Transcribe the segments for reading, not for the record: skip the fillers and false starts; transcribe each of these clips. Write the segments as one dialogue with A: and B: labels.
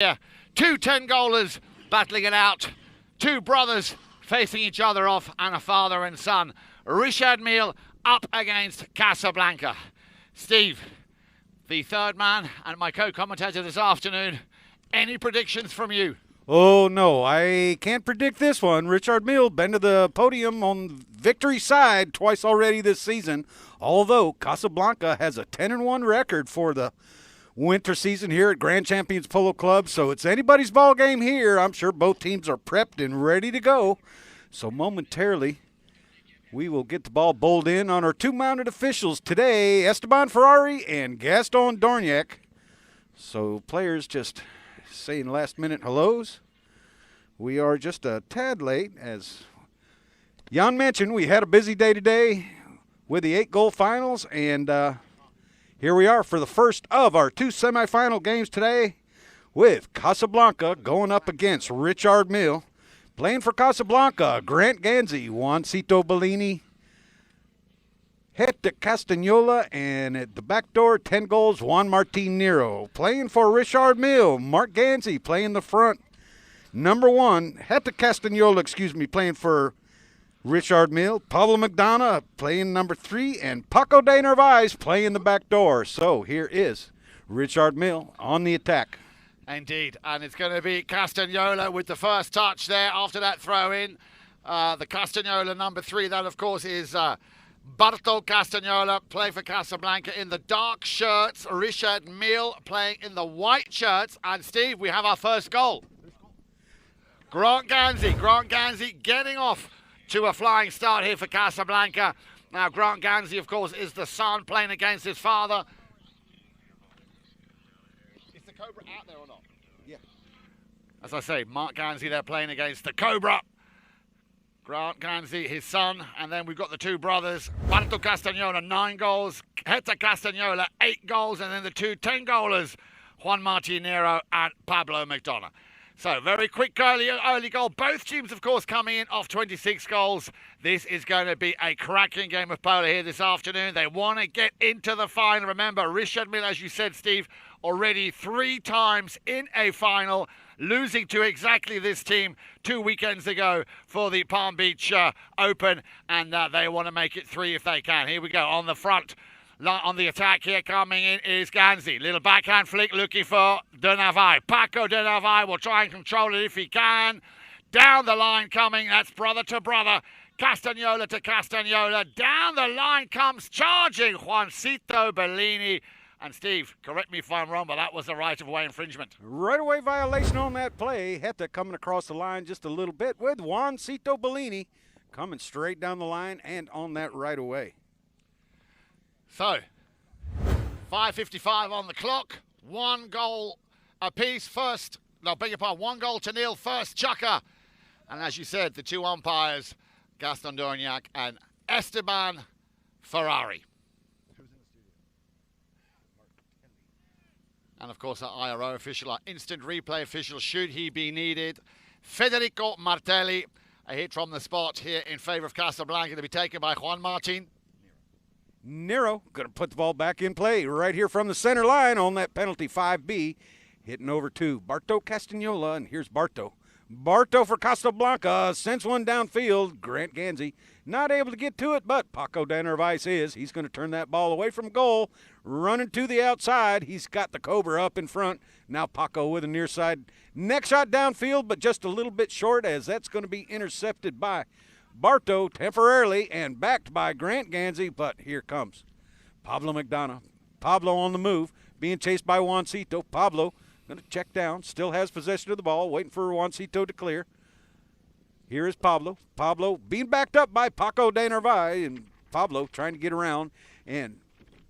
A: Yeah, two 10-goalers battling it out. Two brothers facing each other off, and a father and son. Richard Mille up against Casablanca. Steve, the third man and my co-commentator this afternoon. Any predictions from you?
B: Oh, no, I can't predict this one. Richard Mille been to the podium on victory side twice already this season, although Casablanca has a 10-1 record for the winter season here at Grand Champions Polo Club, so it's anybody's ball game here. I'm sure both teams are prepped and ready to go. So momentarily, we will get the ball bowled in on our two mounted officials today, Esteban Ferrari and Gaston Dorniac. So players just saying last-minute hellos. We are just a tad late. As Jan mentioned, we had a busy day today with the 8-goal finals, and here we are for the first of our two semifinal games today, with Casablanca going up against Richard Mille. Playing for Casablanca, Grant Ganzi, Juancito Bellini, Hector Castagnola, and at the back door, 10 goals, Juan Martin Nero. Playing for Richard Mille, Mark Ganzi playing the front. Number one, Hector Castagnola, playing for Richard Mille, Pablo McDonough playing number 3, and Paco de Narvaez playing the back door. So here is Richard Mille on the attack.
A: Indeed, and it's going to be Castagnola with the first touch there after that throw-in. The Castagnola number 3, that of course is Barto Castagnola, playing for Casablanca in the dark shirts. Richard Mille playing in the white shirts. And Steve, we have our first goal. Grant Ganzi getting off to a flying start here for Casablanca. Now, Grant Ganzi, of course, is the son playing against his father. Is the Cobra out there or not?
B: Yeah.
A: As I say, Mark Ganzi there playing against the Cobra. Grant Ganzi, his son, and then we've got the two brothers. Barto Castagnola, 9 goals. Hector Castagnola, 8 goals, and then the two 10-goalers, Juan Martin Nero and Pablo McDonough. So, very quick early goal. Both teams, of course, coming in off 26 goals. This is going to be a cracking game of polo here this afternoon. They want to get into the final. Remember, Richard Mille, as you said, Steve, already 3 times in a final, losing to exactly this team 2 weekends ago for the Palm Beach Open, and they want to make it 3 if they can. Here we go on the front. On the attack here coming in is Ganzi. Little backhand flick looking for De Narvaez. Paco De Narvaez will try and control it if he can. Down the line coming, that's brother to brother. Castagnola to Castagnola. Down the line comes charging Juancito Bellini. And Steve, correct me if I'm wrong, but that was a right-of-way infringement.
B: Right-of-way violation on that play. Hector coming across the line just a little bit with Juancito Bellini coming straight down the line and on that right-of-way.
A: So, 5:55 on the clock. 1 goal apiece. 1 goal to 0. First chukker. And as you said, the two umpires, Gaston Dorniac and Esteban Ferrari. And of course, our IRO official, our instant replay official, should he be needed, Federico Martelli. A hit from the spot here in favor of Casablanca to be taken by Juan Martin
B: Nero going to put the ball back in play right here from the center line on that penalty 5B. Hitting over to Barto Castagnola, and here's Barto. Barto for Casablanca sends one downfield. Grant Ganzi not able to get to it, but Paco de Narvaez is. He's going to turn that ball away from goal, running to the outside. He's got the Cobra up in front. Now Paco with a near side next shot downfield, but just a little bit short, as that's going to be intercepted by Barto temporarily and backed by Grant Ganzi, but here comes Pablo McDonough. Pablo on the move, being chased by Juancito. Pablo going to check down, still has possession of the ball, waiting for Juancito to clear. Here is Pablo. Pablo being backed up by Paco de Narvaez, and Pablo trying to get around, and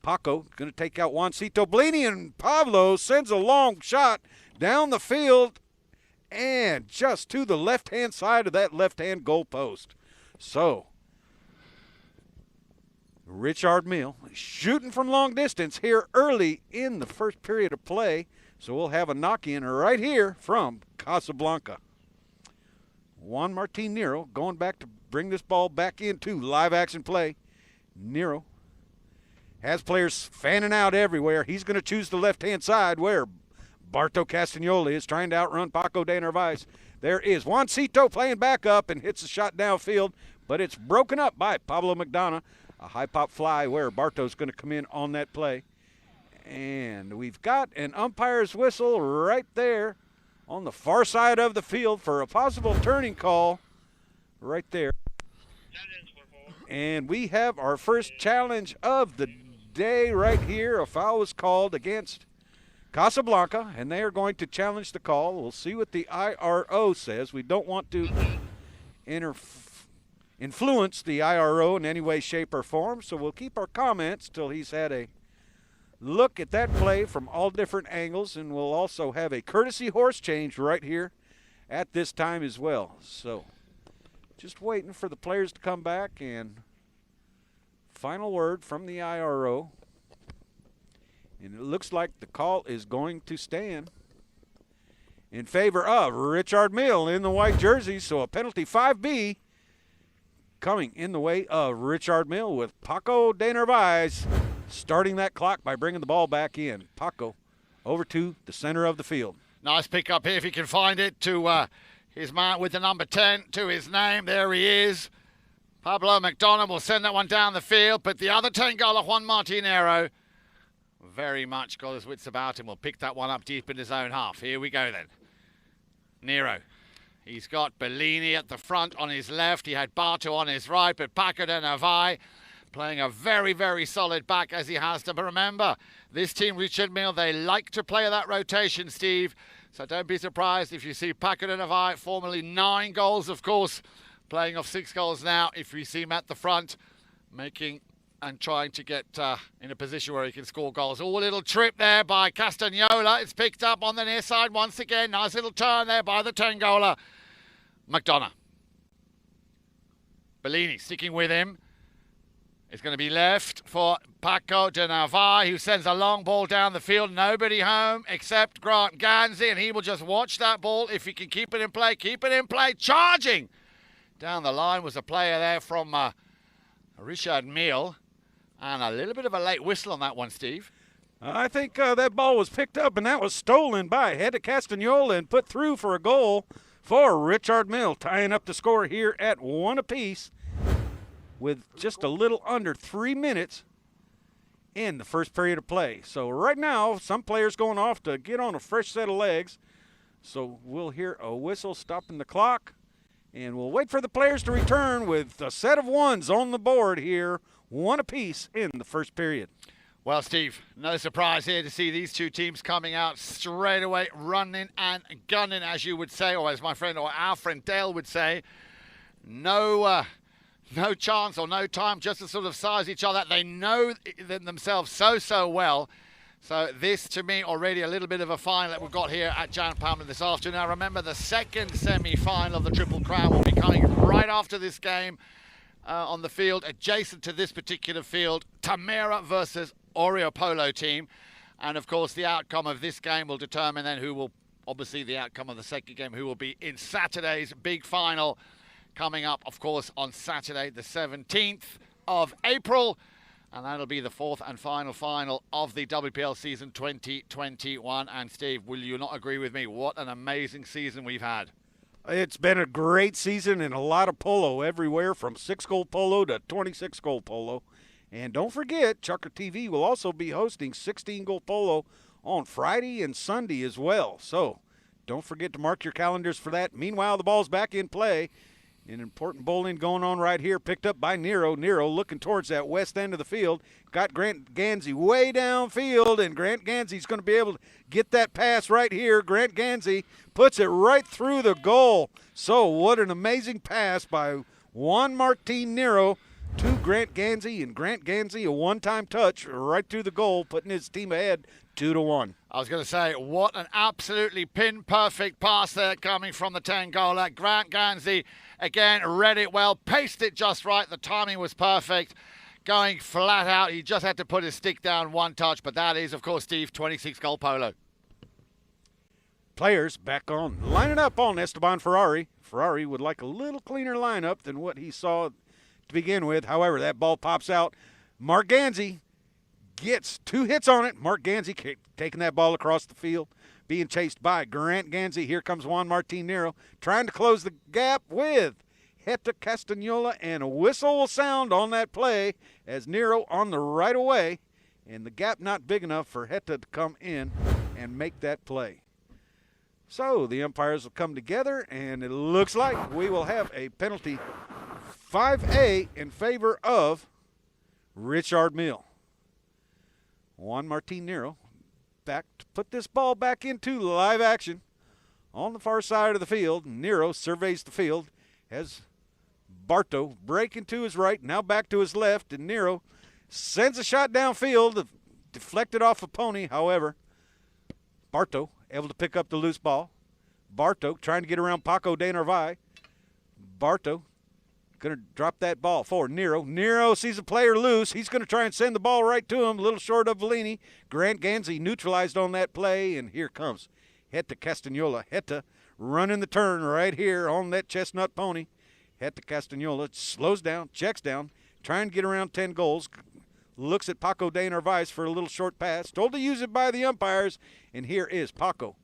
B: Paco going to take out Juancito Bellini, and Pablo sends a long shot down the field and just to the left-hand side of that left-hand goal post. So, Richard Mille shooting from long distance here early in the first period of play. So we'll have a knock-in right here from Casablanca. Juan Martin Nero going back to bring this ball back into live action play. Nero has players fanning out everywhere. He's going to choose the left-hand side where Barto Castagnola is trying to outrun Paco de Narvaez. There is Juancito playing back up and hits a shot downfield, but it's broken up by Pablo McDonough. A high pop fly where Barto's going to come in on that play. And we've got an umpire's whistle right there on the far side of the field for a possible turning call right there. And we have our first challenge of the day right here. A foul was called against Casablanca, and they are going to challenge the call. We'll see what the IRO says. We don't want to influence the IRO in any way, shape, or form, so we'll keep our comments till he's had a look at that play from all different angles, and we'll also have a courtesy horse change right here at this time as well. So just waiting for the players to come back, and final word from the IRO. And it looks like the call is going to stand in favor of Richard Mille in the white jersey. So a penalty 5B coming in the way of Richard Mille, with Paco de Narvaez starting that clock by bringing the ball back in. Paco over to the center of the field.
A: Nice pick up here if he can find it to his man with the number 10 to his name. There he is. Pablo McDonough will send that one down the field, but the other 10-goaler, Juan Martinero, very much got his wits about him. Will pick that one up deep in his own half. Here we go then. Nero. He's got Bellini at the front on his left. He had Barto on his right, but Paco de Narvaez playing a very, very solid back as he has to. But remember, this team, Richard Mille, they like to play that rotation, Steve. So don't be surprised if you see Paco de Narvaez, formerly 9 goals, of course, playing off 6 goals now. If we see him at the front, making and trying to get in a position where he can score goals. Oh, a little trip there by Castagnola. It's picked up on the near side once again. Nice little turn there by the 10-goaler. McDonough. Bellini sticking with him. It's going to be left for Paco de Narvaez, who sends a long ball down the field. Nobody home except Grant Ganzi, and he will just watch that ball. If he can keep it in play, keep it in play. Charging down the line was a player there from Richard Mille. And a little bit of a late whistle on that one, Steve.
B: I think that ball was picked up, and that was stolen by Head to Castagnola and put through for a goal for Richard Mille, tying up the score here at 1 apiece with just a little under 3 minutes in the first period of play. So right now, some players going off to get on a fresh set of legs. So we'll hear a whistle stopping the clock, and we'll wait for the players to return with a set of ones on the board here, 1 apiece in the first period.
A: Well, Steve, no surprise here to see these two teams coming out straight away, running and gunning, as you would say, or as my friend or our friend Dale would say. No chance or no time just to sort of size each other. They know themselves so well. So this, to me, already a little bit of a final that we've got here at Jan Palmer this afternoon. Now, remember, the second semi-final of the Triple Crown will be coming right after this game on the field, adjacent to this particular field. Tamera versus Oreo Polo team. And, of course, the outcome of this game will determine then who will, obviously, the outcome of the second game, who will be in Saturday's big final coming up, of course, on Saturday, the 17th of April. And that'll be the 4th and final of the WPL season 2021. And, Steve, will you not agree with me? What an amazing season we've had.
B: It's been a great season and a lot of polo everywhere, from 6-goal polo to 26-goal polo. And don't forget, ChukkerTV will also be hosting 16-goal polo on Friday and Sunday as well. So don't forget to mark your calendars for that. Meanwhile, the ball's back in play. An important bowling going on right here, picked up by Nero. Nero looking towards that west end of the field. Got Grant Ganzi way downfield, and Grant Ganzi's going to be able to get that pass right here. Grant Ganzi puts it right through the goal. So what an amazing pass by Juan Martin Nero to Grant Ganzi, and Grant Ganzi a one-time touch right through the goal, putting his team ahead 2-1.
A: I was going to say, what an absolutely pin-perfect pass there coming from the 10-goaler. Grant Ganzi, again, read it well, paced it just right. The timing was perfect. Going flat out, he just had to put his stick down one touch, but that is, of course, Steve, 26-goal polo.
B: Players back on, lining up on Esteban Ferrari. Ferrari would like a little cleaner lineup than what he saw to begin with. However, that ball pops out. Mark Ganzi gets 2 hits on it. Mark Ganzi taking that ball across the field. being chased by Grant Ganzi. Here comes Juan Martin Nero trying to close the gap with Heta Castagnola, and a whistle will sound on that play as Nero on the right away, and the gap not big enough for Heta to come in and make that play. So the umpires will come together, and it looks like we will have a penalty 5A in favor of Richard Mille. Juan Martin Nero back to put this ball back into live action on the far side of the field. Nero surveys the field as Barto breaking to his right, now back to his left, and Nero sends a shot downfield, deflected off a pony. However, Barto able to pick up the loose ball. Barto trying to get around Paco de Narvaez. Barto going to drop that ball for Nero. Nero sees a player loose. He's going to try and send the ball right to him, a little short of Vellini. Grant Ganzi neutralized on that play, and here comes Heta Castagnola. Heta running the turn right here on that chestnut pony. Heta Castagnola slows down, checks down, trying to get around 10 goals. Looks at Paco de Narvaez for a little short pass. Told to use it by the umpires, and here is Paco.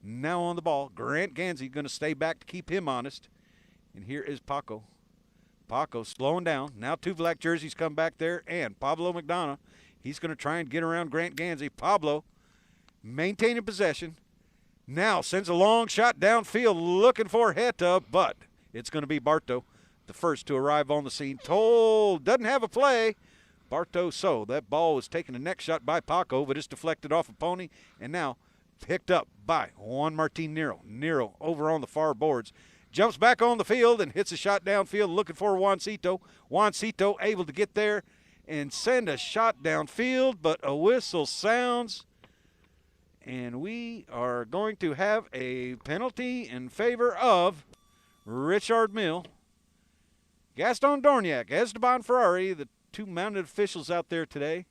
B: Now on the ball. Grant Ganzi going to stay back to keep him honest. And here is Paco. Paco slowing down. Now two black jerseys come back there, and Pablo McDonough. He's going to try and get around Grant Ganzi. Pablo maintaining possession. Now sends a long shot downfield looking for Heta, but it's going to be Barto, the first to arrive on the scene. Told doesn't have a play. Barto, so that ball was taken a neck shot by Paco, but it's deflected off a pony, and now picked up by Juan Martin Nero. Nero over on the far boards. Jumps back on the field and hits a shot downfield looking for Juancito. Juancito able to get there and send a shot downfield, but a whistle sounds. And we are going to have a penalty in favor of Richard Mille. Gaston Dorniak, Esteban Ferrari, the two mounted officials out there today.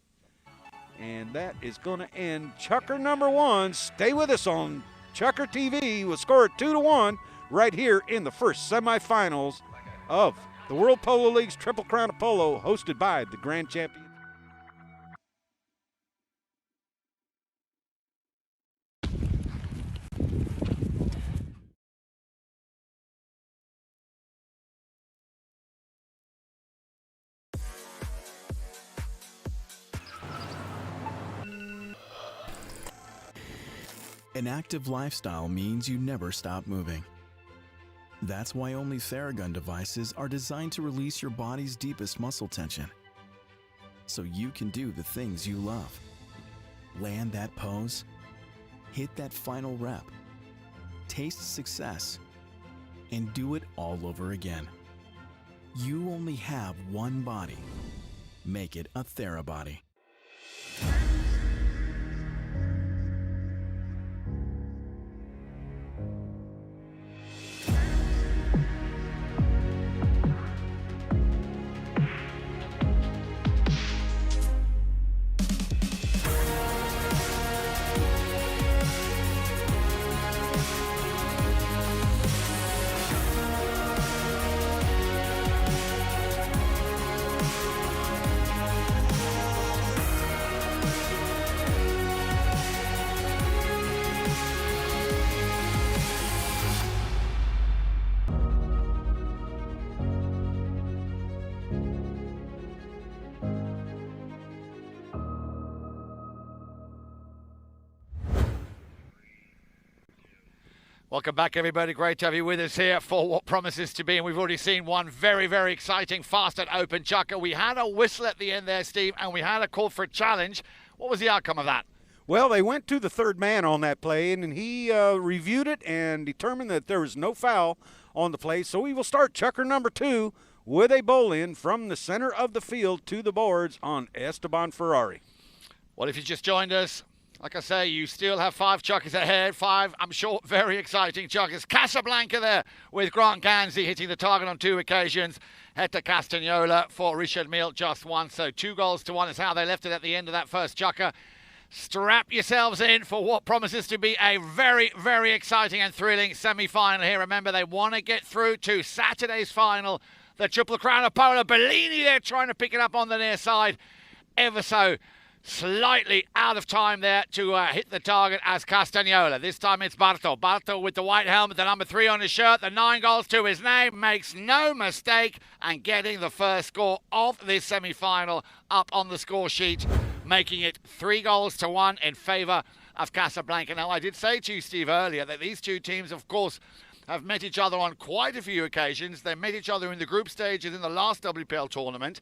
B: And that is going to end Chukker number 1. Stay with us on ChukkerTV. We'll score it 2-1 right here in the first semifinals of the World Polo League's Triple Crown of Polo, hosted by the Grand Champion.
C: An active lifestyle means you never stop moving. That's why only Theragun devices are designed to release your body's deepest muscle tension, so you can do the things you love. Land that pose, hit that final rep, taste success, and do it all over again. You only have one body. Make it a TheraBody.
A: Welcome back, everybody. Great to have you with us here for what promises to be, and we've already seen one very, very exciting, fast and open chukker. We had a whistle at the end there, Steve, and we had a call for a challenge. What was the outcome of that?
B: Well, they went to the third man on that play, and he reviewed it and determined that there was no foul on the play. So we will start chukker number 2 with a bowl-in from the center of the field to the boards on Esteban Ferrari.
A: Well, if you just joined us, like I say, you still have 5 chukkers ahead. 5, I'm sure, very exciting chukkers. Casablanca there with Grant Ganzi hitting the target on 2 occasions. Heta Castagnola for Richard Mille, just 1. So 2-1 is how they left it at the end of that first chukker. Strap yourselves in for what promises to be a very, very exciting and thrilling semi-final here. Remember, they want to get through to Saturday's final. The Triple Crown of Polo. Bellini there trying to pick it up on the near side. Ever so Slightly out of time there to hit the target as Castagnola. This time it's Barto. Barto with the white helmet, the number 3 on his shirt, the 9 goals to his name, makes no mistake and getting the first score of this semi-final up on the score sheet, making it 3 goals to 1 in favour of Casablanca. Now, I did say to you, Steve, earlier that these two teams, of course, have met each other on quite a few occasions. They met each other in the group stages in the last WPL tournament.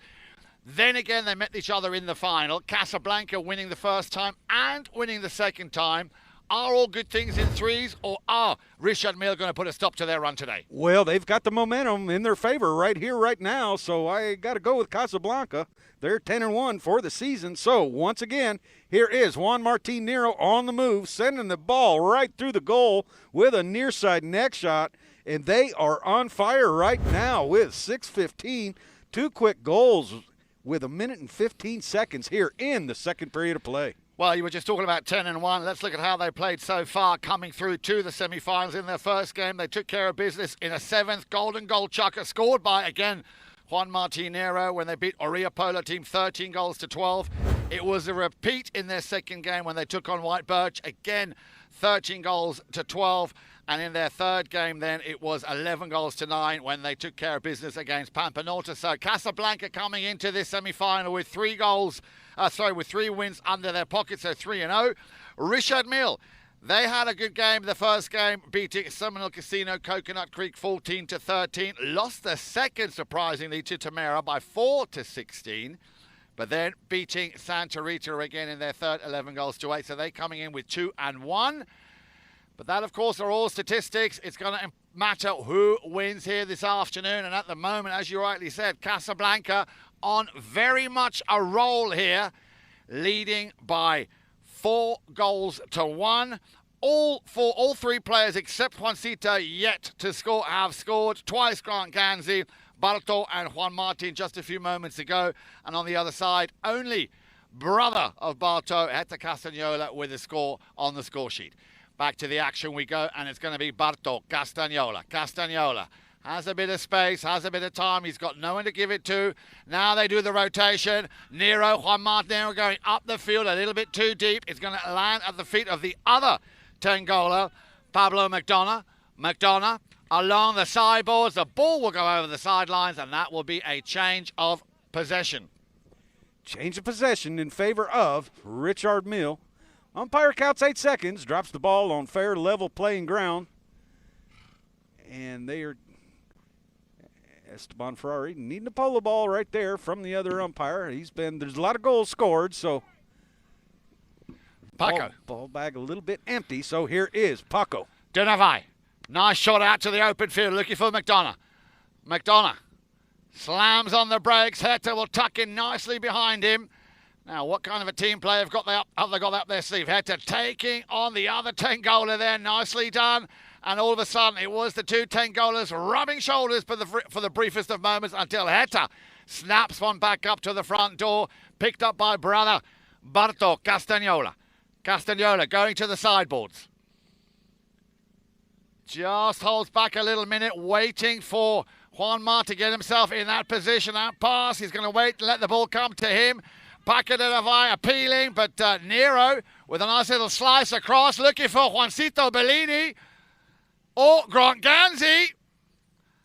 A: Then again, they met each other in the final. Casablanca winning the first time and winning the second time. Are all good things in threes, or are Richard Mille going to put a stop to their run today?
B: Well, they've got the momentum in their favor right here, right now, so I got to go with Casablanca. They're 10-1 for the season. So, once again, here is Juan Martin Nero on the move, sending the ball right through the goal with a near side neck shot, and they are on fire right now with 6:15, 2 quick goals with 1 minute and 15 seconds here in the second period of play.
A: Well, you were just talking about 10-1. Let's look at how they played so far, coming through to the semi-finals. In their first game, they took care of business in a 7th golden goal chukker, scored by, again, Juan Martin Nero when they beat Oria Polo team 13 goals to 12. It was a repeat in their second game when they took on White Birch, again, 13 goals to 12. And in their third game, then, it was 11 goals to 9 when they took care of business against Pampanorte. So Casablanca coming into this semi-final with 3 wins under their pocket, so 3-0. Richard Mille, they had a good game the first game, beating Seminole Casino Coconut Creek 14-13. Lost the second, surprisingly, to Tamera by 4-16. But then beating Santa Rita again in their third, 11 goals to 8. So they coming in with 2-1. But that, of course, are all statistics. It's going to matter who wins here this afternoon. And at the moment, as you rightly said, Casablanca on very much a roll here, leading by 4 goals to 1. All 3 players except Juancita yet to score have scored. Twice Grant Ganzi, Barto and Juan Martin just a few moments ago. And on the other side, only brother of Barto, Hector Castagnola, with a score on the score sheet. Back to the action we go, and it's going to be Barto, Castagnola. Castagnola has a bit of space, has a bit of time. He's got no one to give it to. Now they do the rotation. Juan Martin Nero going up the field a little bit too deep. It's going to land at the feet of the other Tengola, Pablo McDonough. McDonough along the sideboards. The ball will go over the sidelines, and that will be a change of possession.
B: Change of possession in favor of Richard Mille. Umpire counts 8 seconds, drops the ball on fair, level playing ground. And they are, Esteban Ferrari needing a polo ball right there from the other umpire. There's a lot of goals scored, so
A: Paco.
B: Ball bag a little bit empty, so here is Paco.
A: Denavai, nice shot out to the open field, looking for McDonough. McDonough slams on the brakes. Hector will tuck in nicely behind him. Now, what kind of a team player have they got up their sleeve? Hector taking on the other Tengola there. Nicely done. And all of a sudden, it was the 2 Tengolas rubbing shoulders for the briefest of moments until Hector snaps one back up to the front door. Picked up by brother Barto Castagnola. Castagnola going to the sideboards. Just holds back a little minute, waiting for Juan Martin to get himself in that position. That pass, he's going to wait and let the ball come to him. Paco de Navai appealing, but Nero with a nice little slice across, looking for Juancito Bellini or Grant Ganzi.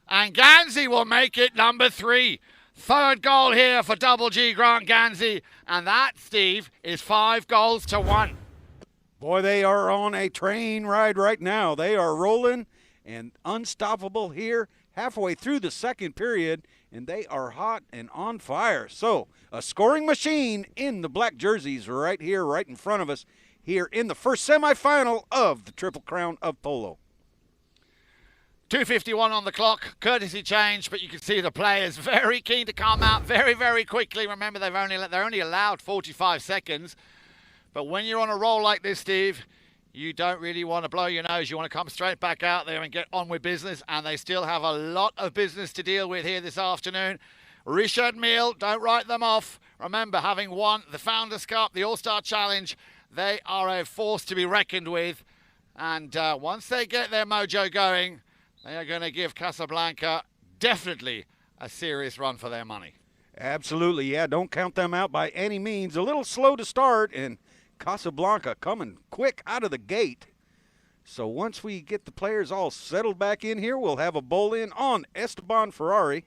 A: And Ganzi will make it number 3. Third goal here for Double G Grant Ganzi. And that, Steve, is 5 goals to 1.
B: Boy, they are on a train ride right now. They are rolling and unstoppable here halfway through the second period, and they are hot and on fire. So, a scoring machine in the black jerseys right here, right in front of us, here in the first semifinal of the Triple Crown of Polo.
A: 2:51 on the clock, courtesy change, but you can see the players very keen to come out very, very quickly. Remember, they're only allowed 45 seconds. But when you're on a roll like this, Steve, you don't really want to blow your nose. You want to come straight back out there and get on with business. And they still have a lot of business to deal with here this afternoon. Richard Mille, don't write them off. Remember, having won the Founders Cup, the All-Star Challenge, they are a force to be reckoned with. And once they get their mojo going, they are going to give Casablanca definitely a serious run for their money.
B: Absolutely, yeah. Don't count them out by any means. A little slow to start, and Casablanca coming quick out of the gate. So once we get the players all settled back in here, we'll have a bowl in on Esteban Ferrari.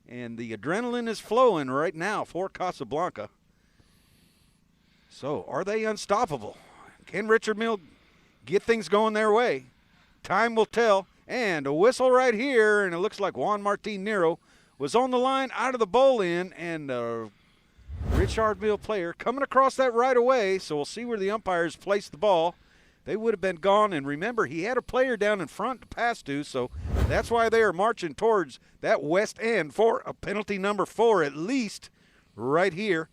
B: And the adrenaline is flowing right now for Casablanca. So are they unstoppable? Can Richard Mille get things going their way? Time will tell. And a whistle right here, and it looks like Juan Martin Nero was on the line out of the bowl in, and Richard Mille player coming across that right away. So we'll see where the umpires place the ball. They would have been gone, and remember, he had a player down in front to pass to, so that's why they are marching towards that west end for a penalty number 4 at least right here,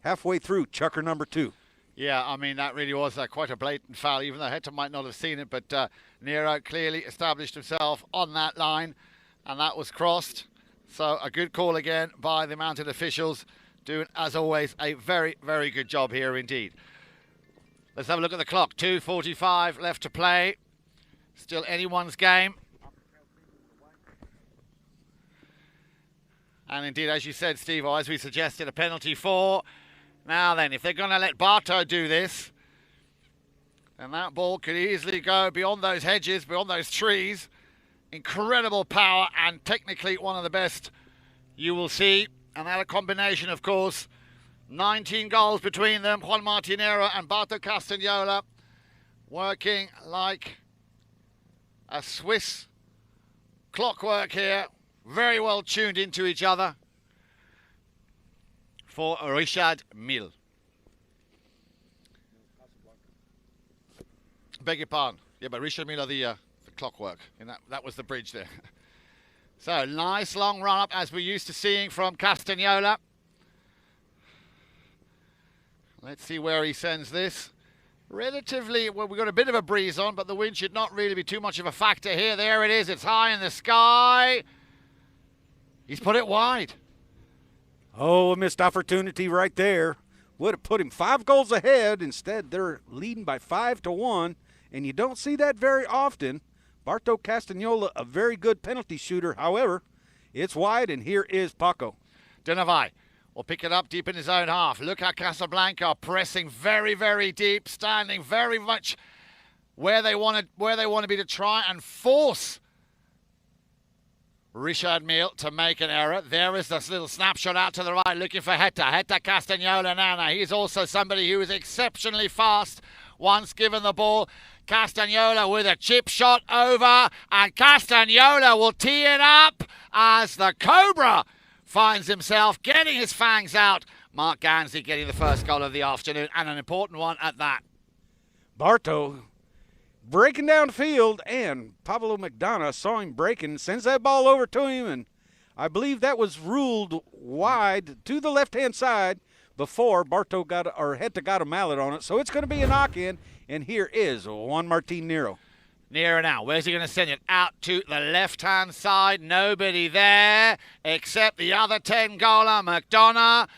B: halfway through chukker number 2.
A: Yeah, I mean, that really was quite a blatant foul, even though Heta might not have seen it, but Nero clearly established himself on that line, and that was crossed. So a good call again by the mounted officials, doing, as always, a very, very good job here indeed. Let's have a look at the clock. 2:45 left to play. Still anyone's game. And indeed, as you said, Steve, or as we suggested, a penalty 4. Now then, if they're going to let Barto do this, then that ball could easily go beyond those hedges, beyond those trees. Incredible power, and technically one of the best you will see. And that a combination, of course, 19 goals between them, Juan Martinero and Barto Castagnola, working like a Swiss clockwork here, very well tuned into each other for Richard Mille. Beg your pardon. Yeah, but Richard Mille, the clockwork, and that was the bridge there. So, nice long run up as we're used to seeing from Castagnola. Let's see where he sends this. Relatively, well, we've got a bit of a breeze on, but the wind should not really be too much of a factor here. There it is. It's high in the sky. He's put it wide.
B: Oh, a missed opportunity right there. Would have put him 5 goals ahead. Instead, they're leading by 5-1, and you don't see that very often. Barto Castagnola, a very good penalty shooter. However, it's wide, and here is Paco.
A: Denavai will pick it up deep in his own half. Look at Casablanca pressing very, very deep, standing very much where they want to be to try and force Richard Mille to make an error. There is this little snapshot out to the right, looking for Heta Castagnola now. He's also somebody who is exceptionally fast once given the ball. Castagnola with a chip shot over, and Castagnola will tee it up as the Cobra finds himself getting his fangs out. Mark Gansey getting the first goal of the afternoon, and an important one at that.
B: Barto breaking down the field, and Pablo McDonough saw him breaking, sends that ball over to him, and I believe that was ruled wide to the left-hand side before Heta got a mallet on it. So it's going to be a knock-in, and here is Juan Martin Nero.
A: Nero now, where's he going to send it? Out to the left-hand side. Nobody there except the other 10-goaler, McDonough.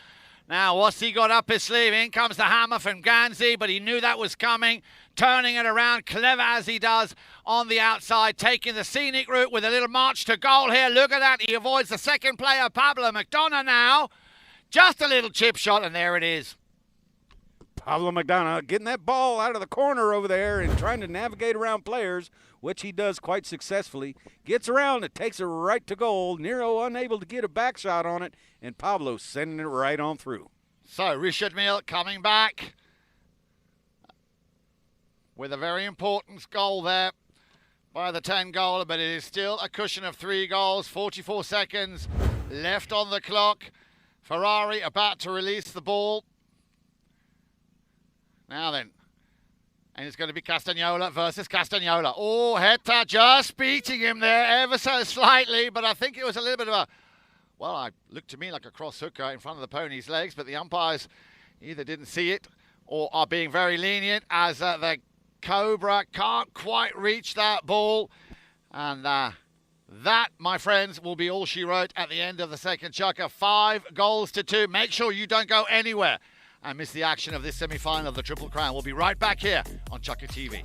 A: Now, what's he got up his sleeve? In comes the hammer from Gansey, but he knew that was coming. Turning it around, clever as he does on the outside, taking the scenic route with a little march to goal here. Look at that. He avoids the second player, Pablo McDonough now. Just a little chip shot, and there it is.
B: Pablo McDonough getting that ball out of the corner over there and trying to navigate around players, which he does quite successfully. Gets around, it takes it right to goal. Nero unable to get a back shot on it, and Pablo sending it right on through.
A: So Richard Mille coming back with a very important goal there by the 10-goaler, but it is still a cushion of 3 goals. 44 seconds left on the clock. Ferrari about to release the ball. Now then, and it's going to be Castagnola versus Castagnola. Oh, Heta just beating him there ever so slightly, but I think it was a little bit of a, well, it looked to me like a cross hooker in front of the pony's legs, but the umpires either didn't see it or are being very lenient as the Cobra can't quite reach that ball. And that, my friends, will be all she wrote at the end of the second chukker. 5-2. Make sure you don't go anywhere and miss the action of this semi-final of the Triple Crown. We'll be right back here on ChukkerTV.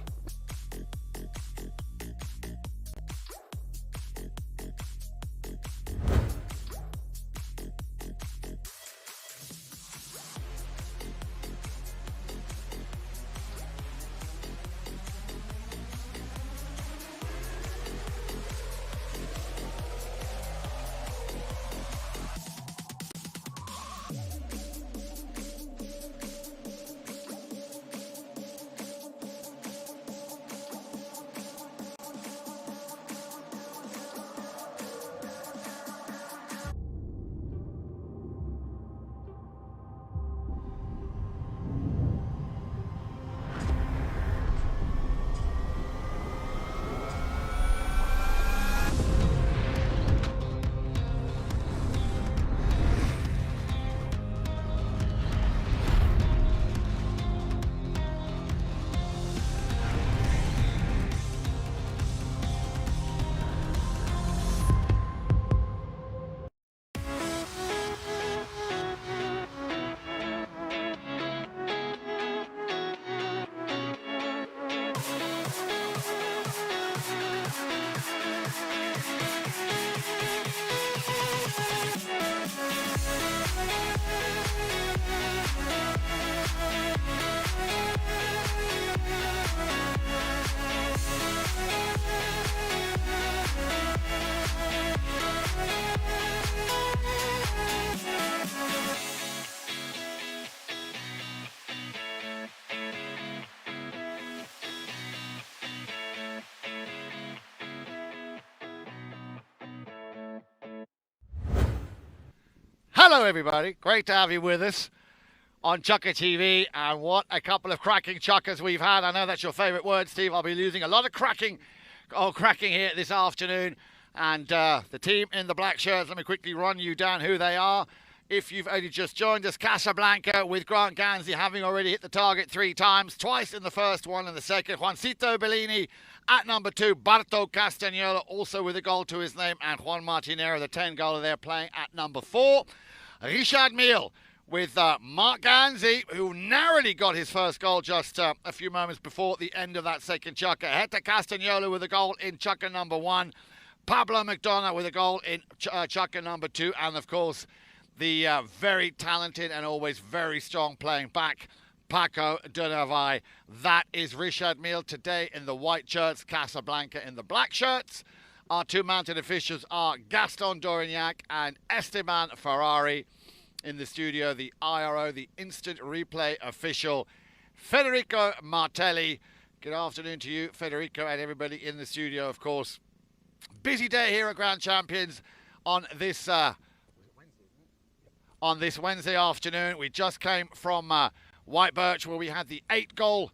A: Hello, everybody. Great to have you with us on ChukkerTV. And what a couple of cracking chukkers we've had. I know that's your favourite word, Steve. I'll be using a lot of cracking here this afternoon. And the team in the black shirts, let me quickly run you down who they are. If you've only just joined us, Casablanca with Grant Gansey having already hit the target 3 times, twice in the first, one in the second. Juancito Bellini at number 2, Barto Castagnola also with a goal to his name, and Juan Martinero, the 10-goaler there, playing at number 4. Richard Mille with Mark Gansey, who narrowly got his first goal just a few moments before the end of that second chukker. Hector Castagnola with a goal in chukker number 1. Pablo McDonough with a goal in chukker number 2. And, of course, the very talented and always very strong playing back, Paco de Nervai. That is Richard Mille today in the white shirts, Casablanca in the black shirts. Our 2 mounted officials are Gaston Dorignac and Esteban Ferrari. In the studio, the IRO, the instant replay official, Federico Martelli. Good afternoon to you, Federico, and everybody in the studio, of course. Busy day here at Grand Champions on this Wednesday afternoon. We just came from White Birch, where we had the 8-goal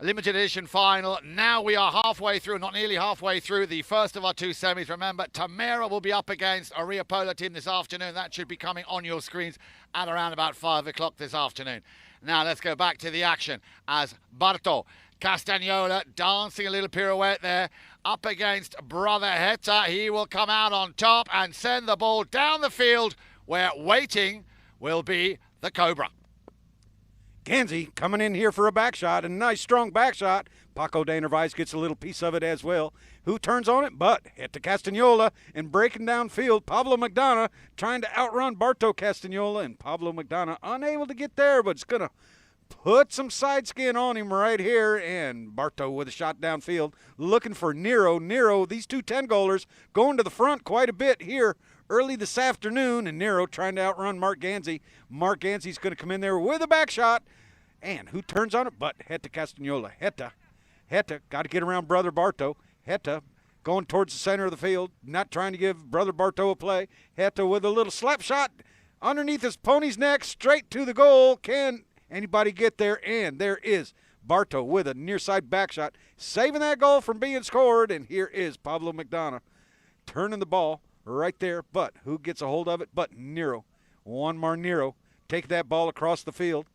A: limited edition final. Now we are halfway through, not nearly halfway through, the first of our 2 semis. Remember, Tamera will be up against a Rio Polo team this afternoon. That should be coming on your screens at around about 5 o'clock this afternoon. Now let's go back to the action as Barto Castagnola dancing a little pirouette there up against brother Heta. He will come out on top and send the ball down the field, where waiting will be the Cobra.
B: Gansey coming in here for a back shot, a nice strong back shot. Paco de Nervais gets a little piece of it as well. Who turns on it? But Hector Castagnola, and breaking downfield, Pablo McDonough trying to outrun Barto Castagnola, and Pablo McDonough unable to get there, but it's going to put some side skin on him right here, and Barto with a shot downfield looking for Nero. Nero, these 2 10-goalers going to the front quite a bit here early this afternoon, and Nero trying to outrun Mark Gansey. Mark Gansey's going to come in there with a back shot, and who turns on it but Hector Castagnola. Heta got to get around brother Barto. Heta going towards the center of the field, not trying to give brother Barto a play. Heta with a little slap shot underneath his pony's neck, straight to the goal. Can anybody get there? And there is Barto with a near side back shot, saving that goal from being scored. And here is Pablo McDonough turning the ball right there, but who gets a hold of it but Nero. Juan Martinero taking that ball across the field,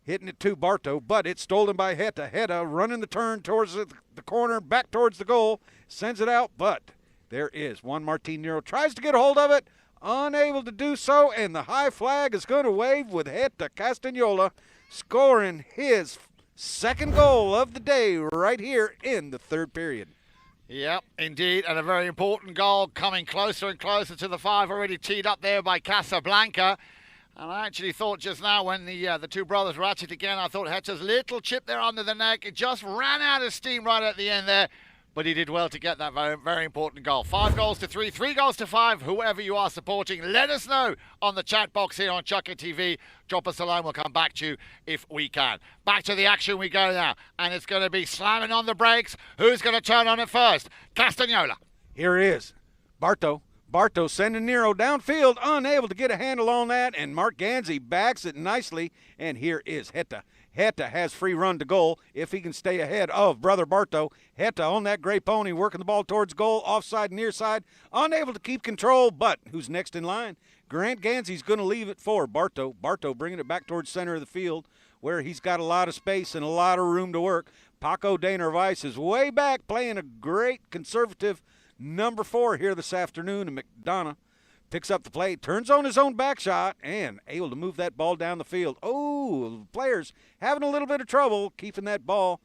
B: hitting it to Barto, but it's stolen by Heta. Heta running the turn towards the corner, back towards the goal, sends it out, but there is Juan Martinero, tries to get a hold of it, unable to do so, and the high flag is going to wave with Hector Castagnola scoring his 2nd goal of the day right here in the 3rd period.
A: Yep, indeed, and a very important goal coming closer and closer to the 5, already teed up there by Casablanca. And I actually thought just now when the 2 brothers were at it again, I thought Hector's little chip there under the neck, it just ran out of steam right at the end there. But he did well to get that very, very important goal. 5 goals to 3, 3 goals to 5. Whoever you are supporting, let us know on the chat box here on ChukkerTV. Drop us a line. We'll come back to you if we can. Back to the action we go now. And it's going to be slamming on the brakes. Who's going to turn on it first? Castagnola.
B: Here he is. Barto sending Nero downfield, unable to get a handle on that, and Mark Gansey backs it nicely. And here is Heta. Heta has free run to goal if he can stay ahead of brother Barto. Heta on that gray pony, working the ball towards goal, offside, near side, unable to keep control, but who's next in line? Grant Gansey's going to leave it for Barto. Barto bringing it back towards center of the field, where he's got a lot of space and a lot of room to work. Paco de Nervais is way back, playing a great conservative number 4 here this afternoon, and McDonough picks up the play, turns on his own back shot, and able to move that ball down the field. Oh, players having a little bit of trouble keeping that ball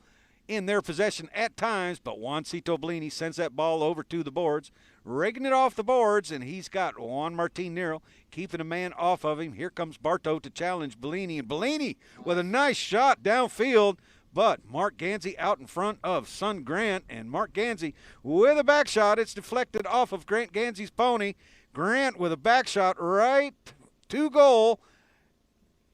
B: in their possession at times, but Juancito Bellini sends that ball over to the boards, raking it off the boards, and he's got Juan Martinero keeping a man off of him. Here comes Barto to challenge Bellini, and Bellini with a nice shot downfield, but Mark Gansey out in front of son Grant, and Mark Gansey with a back shot. It's deflected off of Grant Gansey's pony. Grant with a back shot right to goal,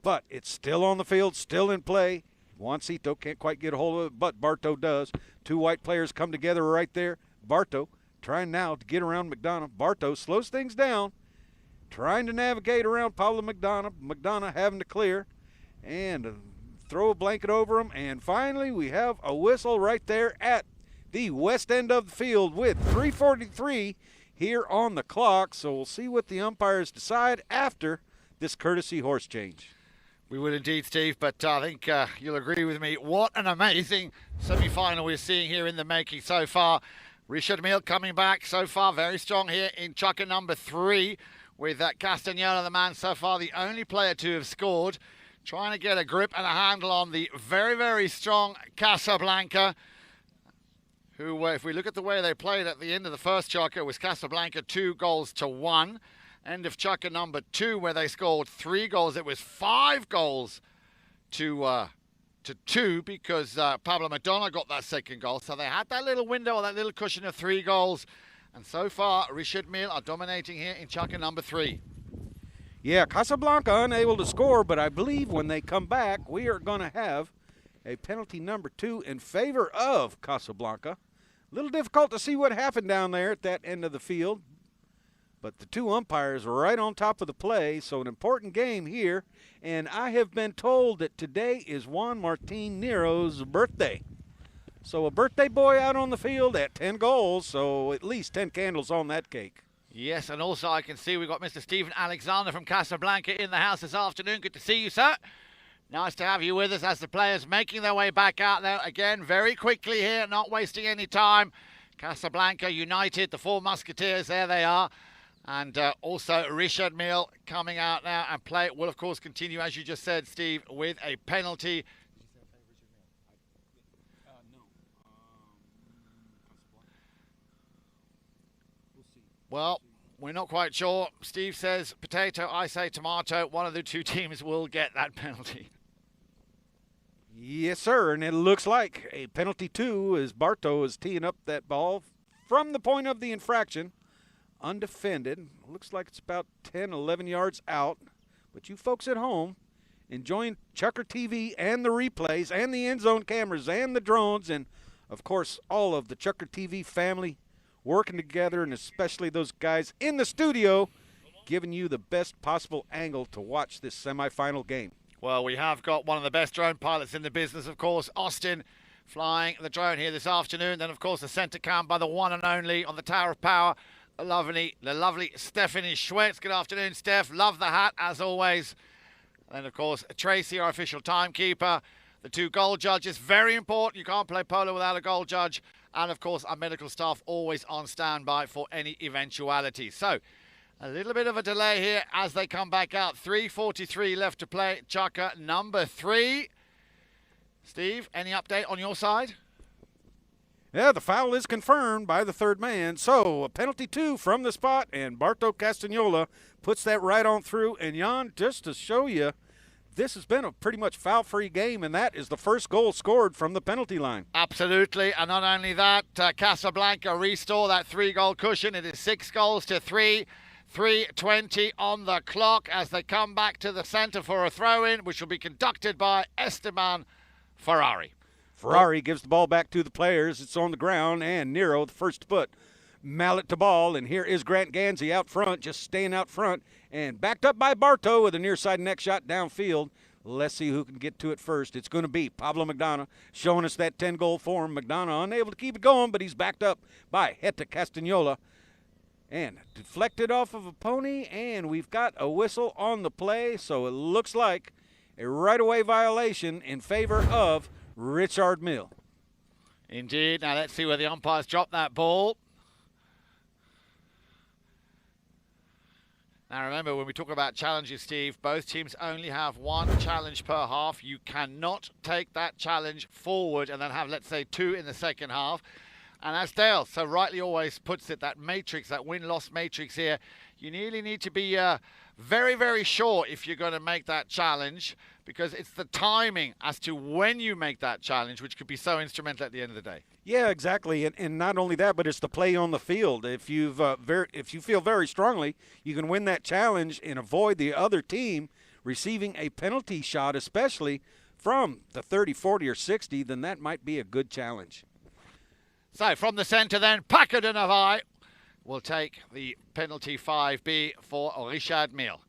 B: but it's still on the field, still in play. Juancito can't quite get a hold of it, but Barto does. 2 white players come together right there. Barto trying now to get around McDonough. Barto slows things down, trying to navigate around Pablo McDonough. McDonough having to clear and throw a blanket over him. And finally, we have a whistle right there at the west end of the field with 3:43 here on the clock. So we'll see what the umpires decide after this courtesy horse change.
A: We will indeed, Steve, but I think you'll agree with me. What an amazing semi-final we're seeing here in the making so far. Richard Mille coming back so far, very strong here in chukker number 3 with Castagnola, the man so far, the only player to have scored. Trying to get a grip and a handle on the very, very strong Casablanca, who, if we look at the way they played at the end of the first chukker, it was Casablanca 2-1. End of chukker number 2, where they scored 3 goals. It was 5 goals to 2 because Pablo McDonough got that second goal. So they had that little window, that little cushion of 3 goals. And so far, Richard Mille are dominating here in chukker number 3.
B: Yeah, Casablanca unable to score, but I believe when they come back, we are going to have a penalty number 2 in favor of Casablanca. A little difficult to see what happened down there at that end of the field, but the 2 umpires are right on top of the play, so an important game here. And I have been told that today is Juan Martin Nero's birthday. So a birthday boy out on the field at 10 goals, so at least 10 candles on that cake.
A: Yes, and also I can see we've got Mr. Stephen Alexander from Casablanca in the house this afternoon. Good to see you, sir. Nice to have you with us as the players making their way back out there again very quickly here, not wasting any time. Casablanca United, the 4 Musketeers, there they are. And also Richard Mille coming out now, and play will, of course, continue, as you just said, Steve, with a penalty. Well, we're not quite sure. Steve says potato, I say tomato. One of the 2 teams will get that penalty.
B: Yes, sir, and it looks like a penalty 2 as Barto is teeing up that ball from the point of the infraction. Undefended. Looks like it's about 10, 11 yards out. But you folks at home enjoying ChukkerTV and the replays and the end zone cameras and the drones and, of course, all of the ChukkerTV family working together, and especially those guys in the studio giving you the best possible angle to watch this semifinal game.
A: Well, we have got one of the best drone pilots in the business, of course, Austin, flying the drone here this afternoon. Then, of course, the center cam by the one and only on the Tower of Power, the lovely Stephanie Schwetz. Good afternoon, Steph. Love the hat, as always. And then, of course, Tracy, our official timekeeper. The 2 goal judges, very important. You can't play polo without a goal judge. And, of course, our medical staff always on standby for any eventuality. So, a little bit of a delay here as they come back out. 3:43 left to play. Chukker number 3. Steve, any update on your side?
B: Yeah, the foul is confirmed by the 3rd man. So a penalty 2 from the spot, and Barto Castagnola puts that right on through. And Jan, just to show you, this has been a pretty much foul-free game, and that is the first goal scored from the penalty line.
A: Absolutely, and not only that, Casablanca restore that 3-goal cushion. It is 6-3. 3:20 on the clock as they come back to the centre for a throw-in, which will be conducted by Esteban Ferrari.
B: Ferrari gives the ball back to the players. It's on the ground, and Nero, the first to put mallet to ball. And here is Grant Gansey out front, just staying out front, and backed up by Barto with a near side neck shot downfield. Let's see who can get to it first. It's going to be Pablo McDonough showing us that 10-goal form. McDonough unable to keep it going, but he's backed up by Heta Castagnola. And deflected off of a pony, and we've got a whistle on the play, so it looks like a right-of-way violation in favor of Richard Mille.
A: Indeed. Now let's see where the umpires drop that ball. Now remember, when we talk about challenges, Steve, both teams only have 1 challenge per half. You cannot take that challenge forward and then have, let's say, 2 in the second half. And as Dale so rightly always puts it, that matrix, that win-loss matrix here, you really need to be very, very sure if you're going to make that challenge, because it's the timing as to when you make that challenge which could be so instrumental at the end of the day.
B: Yeah, exactly. And not only that, but it's the play on the field. If you feel very strongly you can win that challenge and avoid the other team receiving a penalty shot, especially from the 30, 40, or 60, then that might be a good challenge.
A: So from the centre then, Packard and Avai will take the penalty 5B for Richard Mille.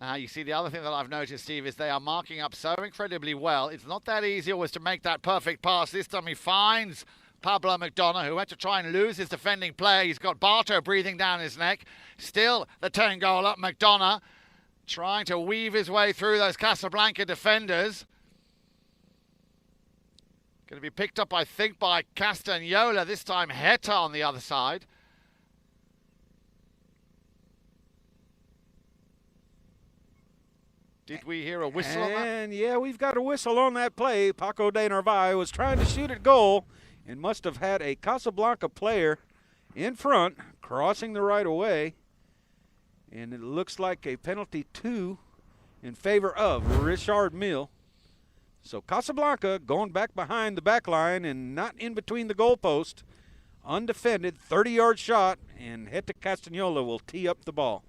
A: Now, you see, the other thing that I've noticed, Steve, is they are marking up so incredibly well. It's not that easy always to make that perfect pass. This time he finds Pablo McDonough, who had to try and lose his defending player. He's got Barto breathing down his neck. Still the 10-goaler, McDonough, trying to weave his way through those Casablanca defenders. Going to be picked up, I think, by Castagnola. This time, Heta on the other side. Did we hear a whistle on that?
B: And yeah, we've got a whistle on that play. Paco de Narvaez was trying to shoot at goal and must have had a Casablanca player in front, crossing the right of way. And it looks like a penalty 2 in favor of Richard Mille. So Casablanca going back behind the back line and not in between the goalpost. Undefended, 30-yard shot, and Heta Castagnola will tee up the ball.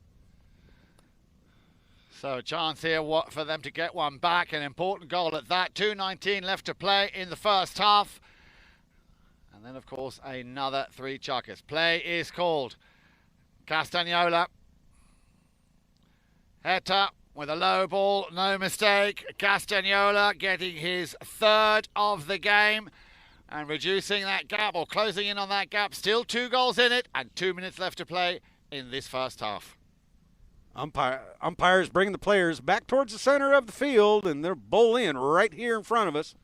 A: So a chance here for them to get one back. An important goal at that. 2:19 left to play in the first half. And then, of course, another 3 chuckers. Play is called. Castagnola. Heta with a low ball, no mistake. Castagnola getting his 3rd of the game and reducing that gap, or closing in on that gap. Still 2 goals in it and 2 minutes left to play in this first half.
B: Umpires bring the players back towards the center of the field, and they're bull in right here in front of us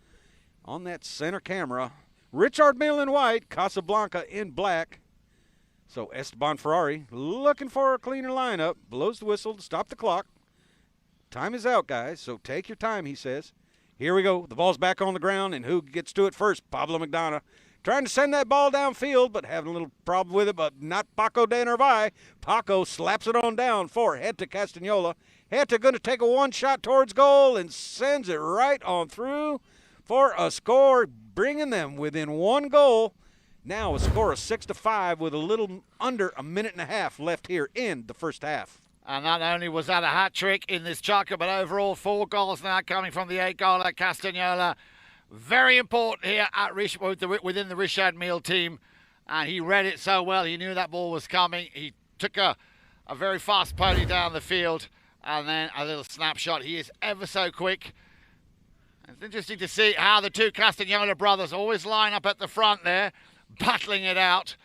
B: on that center camera. Richard Mille in white, Casablanca in black. So Esteban Ferrari looking for a cleaner lineup, blows the whistle to stop the clock. Time is out, guys, so take your time, he says. Here we go. The ball's back on the ground, and who gets to it first? Pablo McDonough. Trying to send that ball downfield, but having a little problem with it, but not Paco de Narvaez. Paco slaps it on down for Heta Castagnola. Heta going to take a 1 shot towards goal and sends it right on through for a score, bringing them within 1 goal. Now a score of 6-5 with a little under a minute and a half left here in the first half.
A: And not only was that a hat-trick in this chukker, but overall 4 goals now coming from the 8-goaler Castagnola. Very important here at within the Richard Mille team. And he read it so well. He knew that ball was coming. He took a very fast pony down the field and then a little snapshot. He is ever so quick. It's interesting to see how the 2 Castagnola brothers always line up at the front there, battling it out.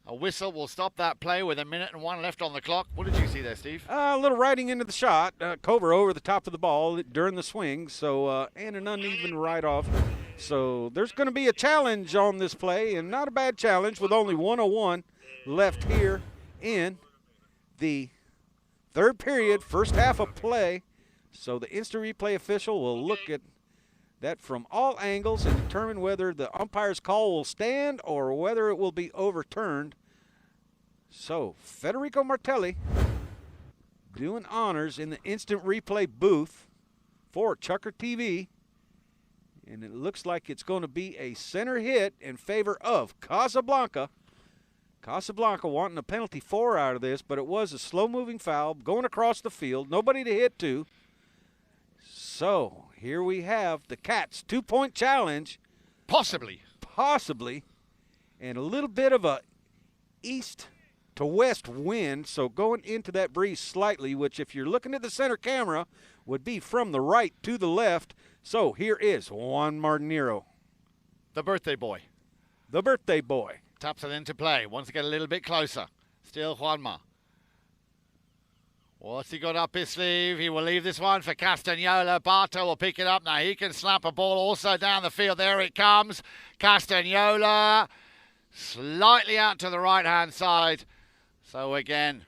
A: A whistle will stop that play with 1 minute and 1 left on the clock. What did you see there, Steve?
B: A little riding into the shot. Cobra over the top of the ball during the swing, so and an uneven ride-off. So there's going to be a challenge on this play, and not a bad challenge with only 1:01 left here in the third period, first half of play. So the instant replay official will look at that from all angles and determine whether the umpire's call will stand or whether it will be overturned. So Federico Martelli doing honors in the instant replay booth for ChukkerTV. And it looks like it's going to be a center hit in favor of Casablanca. Casablanca wanting a penalty 4 out of this, but it was a slow-moving foul going across the field. Nobody to hit to. So here we have the Cats' 2-point challenge.
A: Possibly.
B: And a little bit of a east to west wind, so going into that breeze slightly, which if you're looking at the center camera would be from the right to the left. So here is Juan Martinero.
A: The birthday boy.
B: Taps
A: it into play. Wants to get a little bit closer. Still Juanma. What's he got up his sleeve? He will leave this one for Castagnola. Barto will pick it up. Now he can slap a ball also down the field. There it comes. Castagnola slightly out to the right-hand side. So again,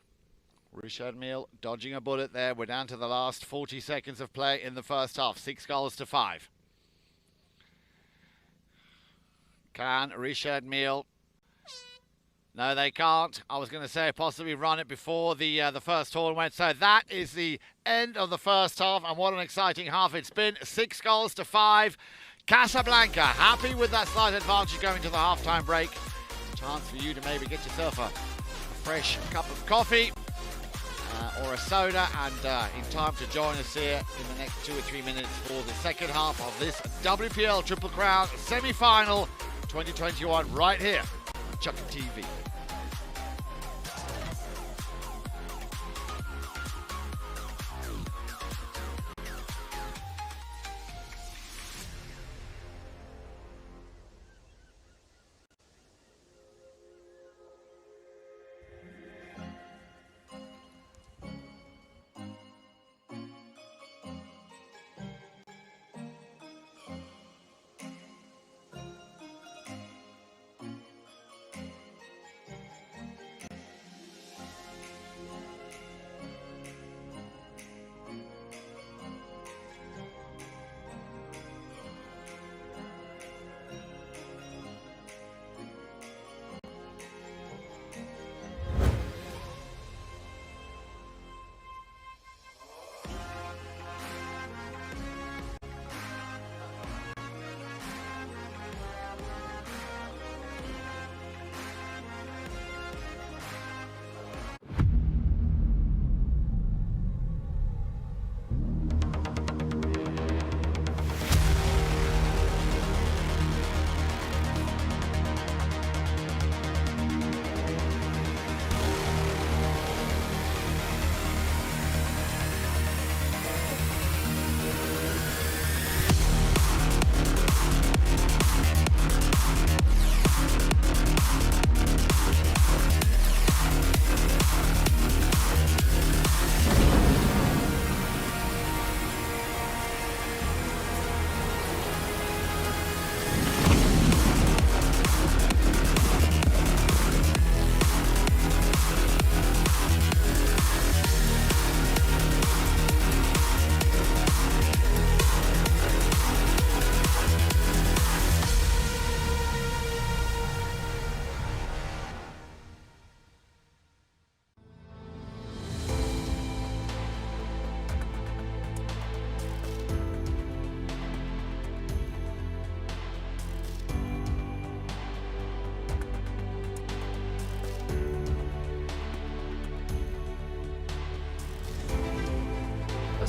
A: Richard Mille dodging a bullet there. We're down to the last 40 seconds of play in the first half. 6-5. Can Richard Mille? No, they can't. I was going to say possibly run it before the first horn went. So that is the end of the first half, and what an exciting half it's been. 6-5. Casablanca happy with that slight advantage going to the halftime break. Chance for you to maybe get yourself a fresh cup of coffee or a soda, and in time to join us here in the next 2 or 3 minutes for the second half of this WPL Triple Crown Semi-Final 2021 right here on ChukkerTV.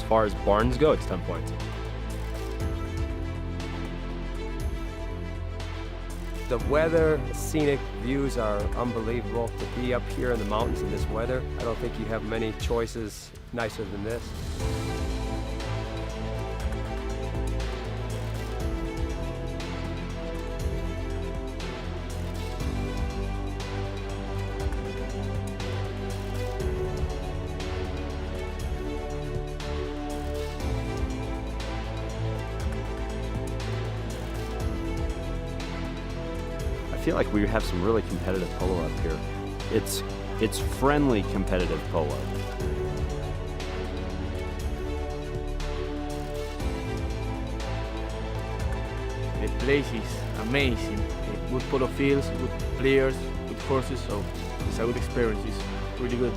D: far as barns go, it's 10 points.
E: The weather, scenic views are unbelievable. To be up here in the mountains in this weather, I don't think you have many choices nicer than this.
F: I feel like we have some really competitive polo up here. It's friendly competitive polo.
G: The place is amazing. Good polo fields, good players, good horses, so it's a good experience. It's really good.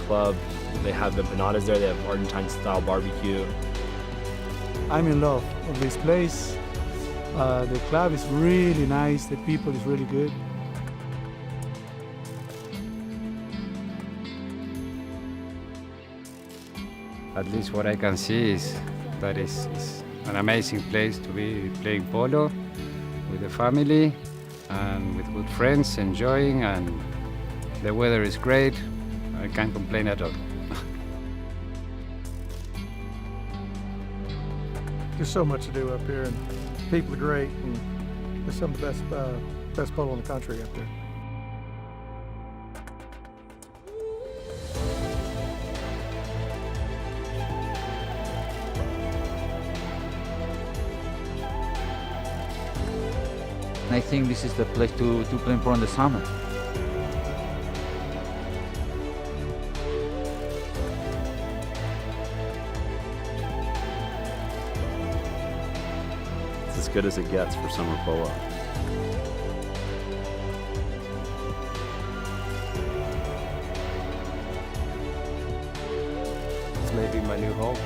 D: Club. They have empanadas there. They have Argentine-style barbecue.
H: I'm in love with this place. The club is really nice. The people is really good.
I: At least what I can see is that it's an amazing place to be playing polo with the family and with good friends, enjoying, and the weather is great. I can't complain at all.
H: There's so much to do up here, and people are great, and there's some of the best polo in the country up here.
J: I think this is the place to play polo in the summer.
F: It's as good as it gets for summer polo.
E: This may be my new home.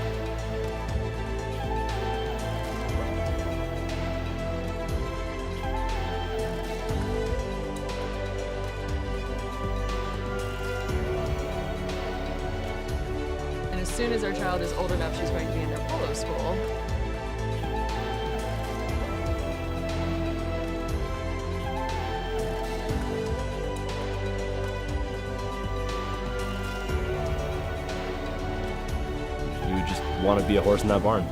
K: And as soon as our child is old enough, she's going to be in their polo school.
D: You just want to be a horse in that barn.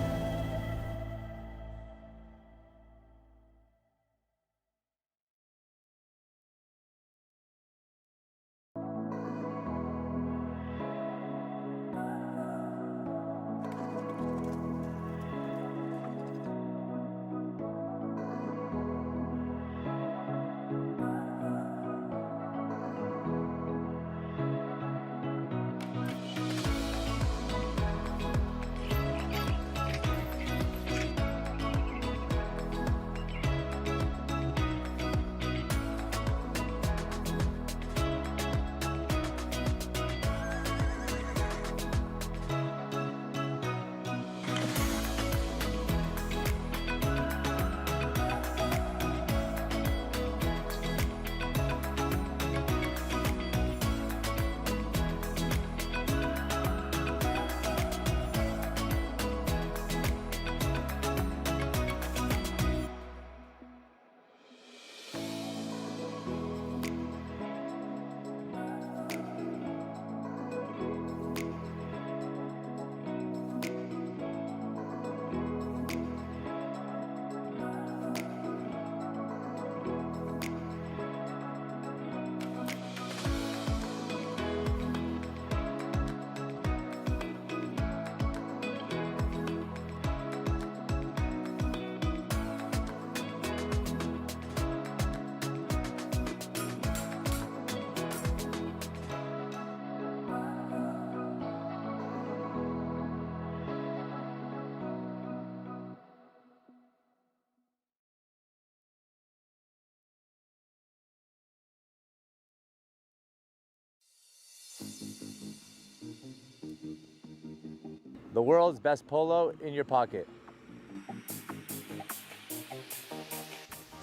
L: The world's best polo in your pocket.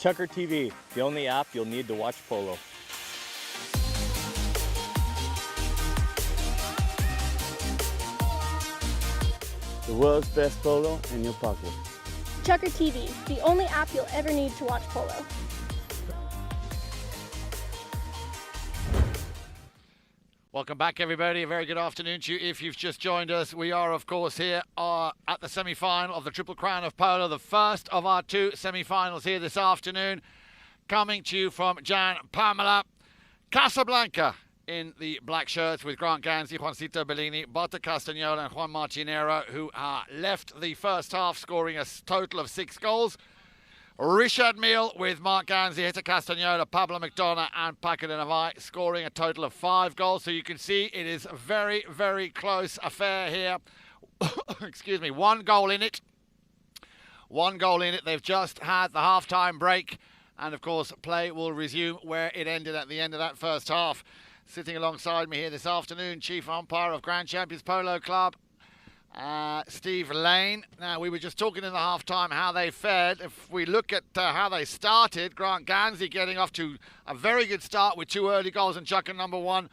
L: ChukkerTV, the only app you'll need to watch polo. The world's best polo in your pocket.
M: ChukkerTV, the only app you'll ever need to watch polo.
A: Welcome back, everybody. A very good afternoon to you. If you've just joined us, we are, of course, here at the semi-final of the Triple Crown of Polo, the first of our two semi-finals here this afternoon, coming to you from Jan Pamela. Casablanca in the black shirts with Grant Ganzi, Juancito Bellini, Barto Castagnola and Juan Martinero, who left the first half scoring a total of 6 goals. Richard Mille with Mark Ganzi, Hector Castagnola, Pablo McDonough and Paco de Navai scoring a total of 5 goals. So you can see it is a very, very close affair here. Excuse me, 1 goal in it. 1 goal in it. They've just had the half-time break. And, of course, play will resume where it ended at the end of that first half. Sitting alongside me here this afternoon, Chief Umpire of Grand Champions Polo Club, Steve Lane. Now, we were just talking in the half-time how they fared. If we look at how they started, Grant Ganzi getting off to a very good start with 2 early goals in chukker number 1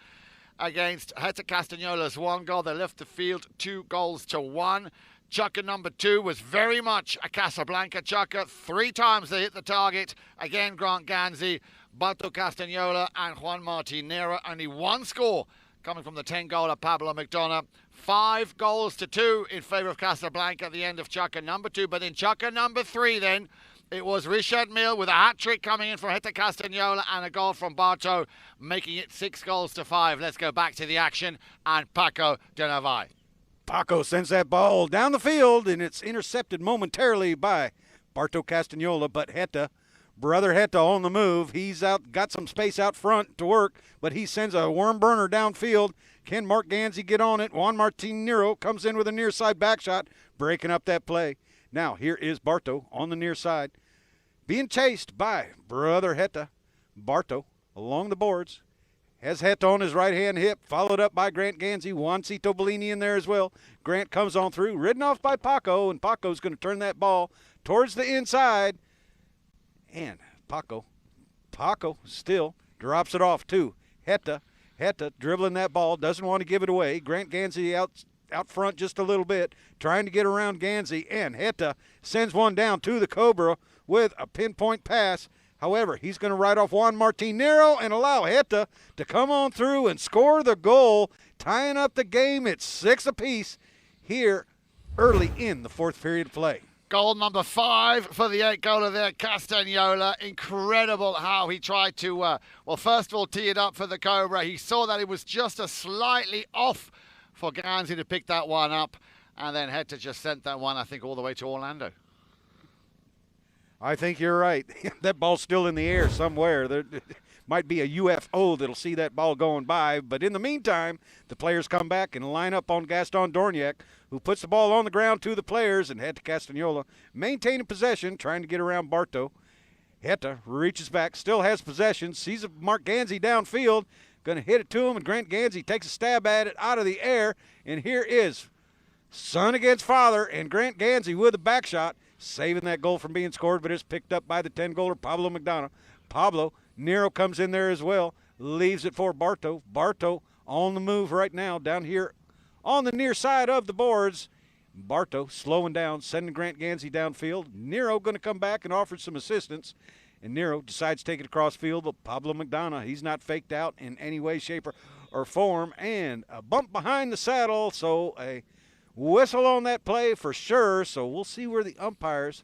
A: against Hector Castagnola's 1 goal. They left the field 2 goals to 1. Chukker number 2 was very much a Casablanca chukker. 3 times they hit the target. Again, Grant Ganzi, Barto Castagnola and Juan Martinero. Only 1 score coming from the 10-goaler Pablo McDonough. 5 goals to 2 in favour of Casablanca at the end of chukker number 2. But in chukker number 3 then, it was Richard Mille with a hat-trick coming in from Hector Castagnola and a goal from Barto, making it 6 goals to 5. Let's go back to the action and Paco de Navai.
B: Paco sends that ball down the field, and it's intercepted momentarily by Barto Castagnola, but Heta, brother Heta on the move. He's got some space out front to work, but he sends a worm burner downfield. Can Mark Ganzi get on it? Juan Martinero comes in with a near side back shot, breaking up that play. Now here is Barto on the near side, being chased by brother Heta. Barto along the boards. Has Heta on his right-hand hip, followed up by Grant Ganzi. Juancito Bellini in there as well. Grant comes on through, ridden off by Paco, and Paco's going to turn that ball towards the inside. And Paco still drops it off to Heta. Heta dribbling that ball, doesn't want to give it away. Grant Ganzi out front just a little bit, trying to get around Ganzi, and Heta sends one down to the Cobra with a pinpoint pass. However, he's going to ride off Juan Martinero and allow Heta to come on through and score the goal, tying up the game at 6 apiece here early in the 4th period of play.
A: Goal number 5 for the 8-goaler there, Castagnola. Incredible how he tried to, well, first of all, tee it up for the Cobra. He saw that it was just a slightly off for Ganzi to pick that one up, and then Heta just sent that one, I think, all the way to Orlando.
B: I think you're right. That ball's still in the air somewhere. There might be a UFO that'll see that ball going by. But in the meantime, the players come back and line up on Gaston Dorniak, who puts the ball on the ground to the players, and Heta Castagnola maintaining possession, trying to get around Barto. Heta reaches back, still has possession, sees Mark Ganzi downfield, going to hit it to him, and Grant Ganzi takes a stab at it out of the air. And here is son against father, and Grant Ganzi with a back shot, saving that goal from being scored, but it's picked up by the 10-goaler Pablo McDonough. Pablo Nero comes in there as well, leaves it for Barto. Barto on the move right now down here on the near side of the boards. Barto slowing down, sending Grant Ganzi downfield. Nero going to come back and offer some assistance, and Nero decides to take it across field, but Pablo McDonough, he's not faked out in any way, shape, or form, and a bump behind the saddle, so a whistle on that play for sure. So we'll see where the umpires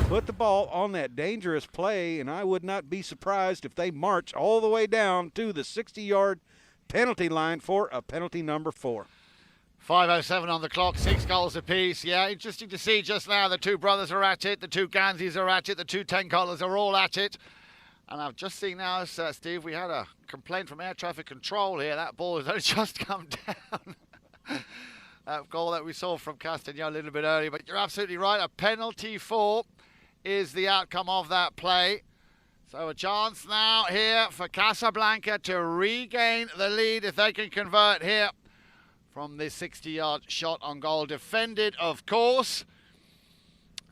B: put the ball on that dangerous play, and I would not be surprised if they march all the way down to the 60-yard penalty line for a penalty number 4.
A: 5:07 on the clock, 6 goals apiece. Yeah, interesting to see just now. The 2 brothers are at it, the 2 Ganzis are at it, the 2 10-collars are all at it. And I've just seen now, Steve, we had a complaint from air traffic control here. That ball has only just come down. That goal that we saw from Castagnola a little bit earlier, but you're absolutely right. A penalty 4 is the outcome of that play. So a chance now here for Casablanca to regain the lead if they can convert here from this 60-yard shot on goal. Defended, of course.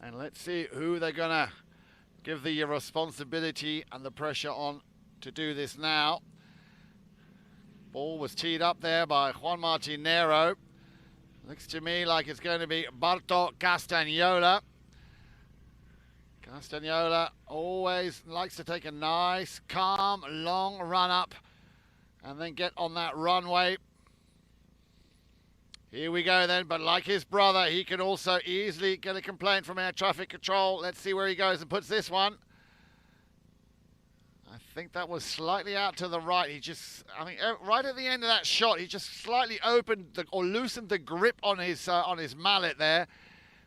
A: And let's see who they're going to give the responsibility and the pressure on to do this now. Ball was teed up there by Juan Martín Nero. Looks to me like it's going to be Barto Castagnola. Castagnola always likes to take a nice, calm, long run up and then get on that runway. Here we go then, but like his brother, he can also easily get a complaint from air traffic control. Let's see where he goes and puts this one. I think that was slightly out to the right. He just, I mean, right at the end of that shot, he just slightly opened or loosened the grip on his mallet there.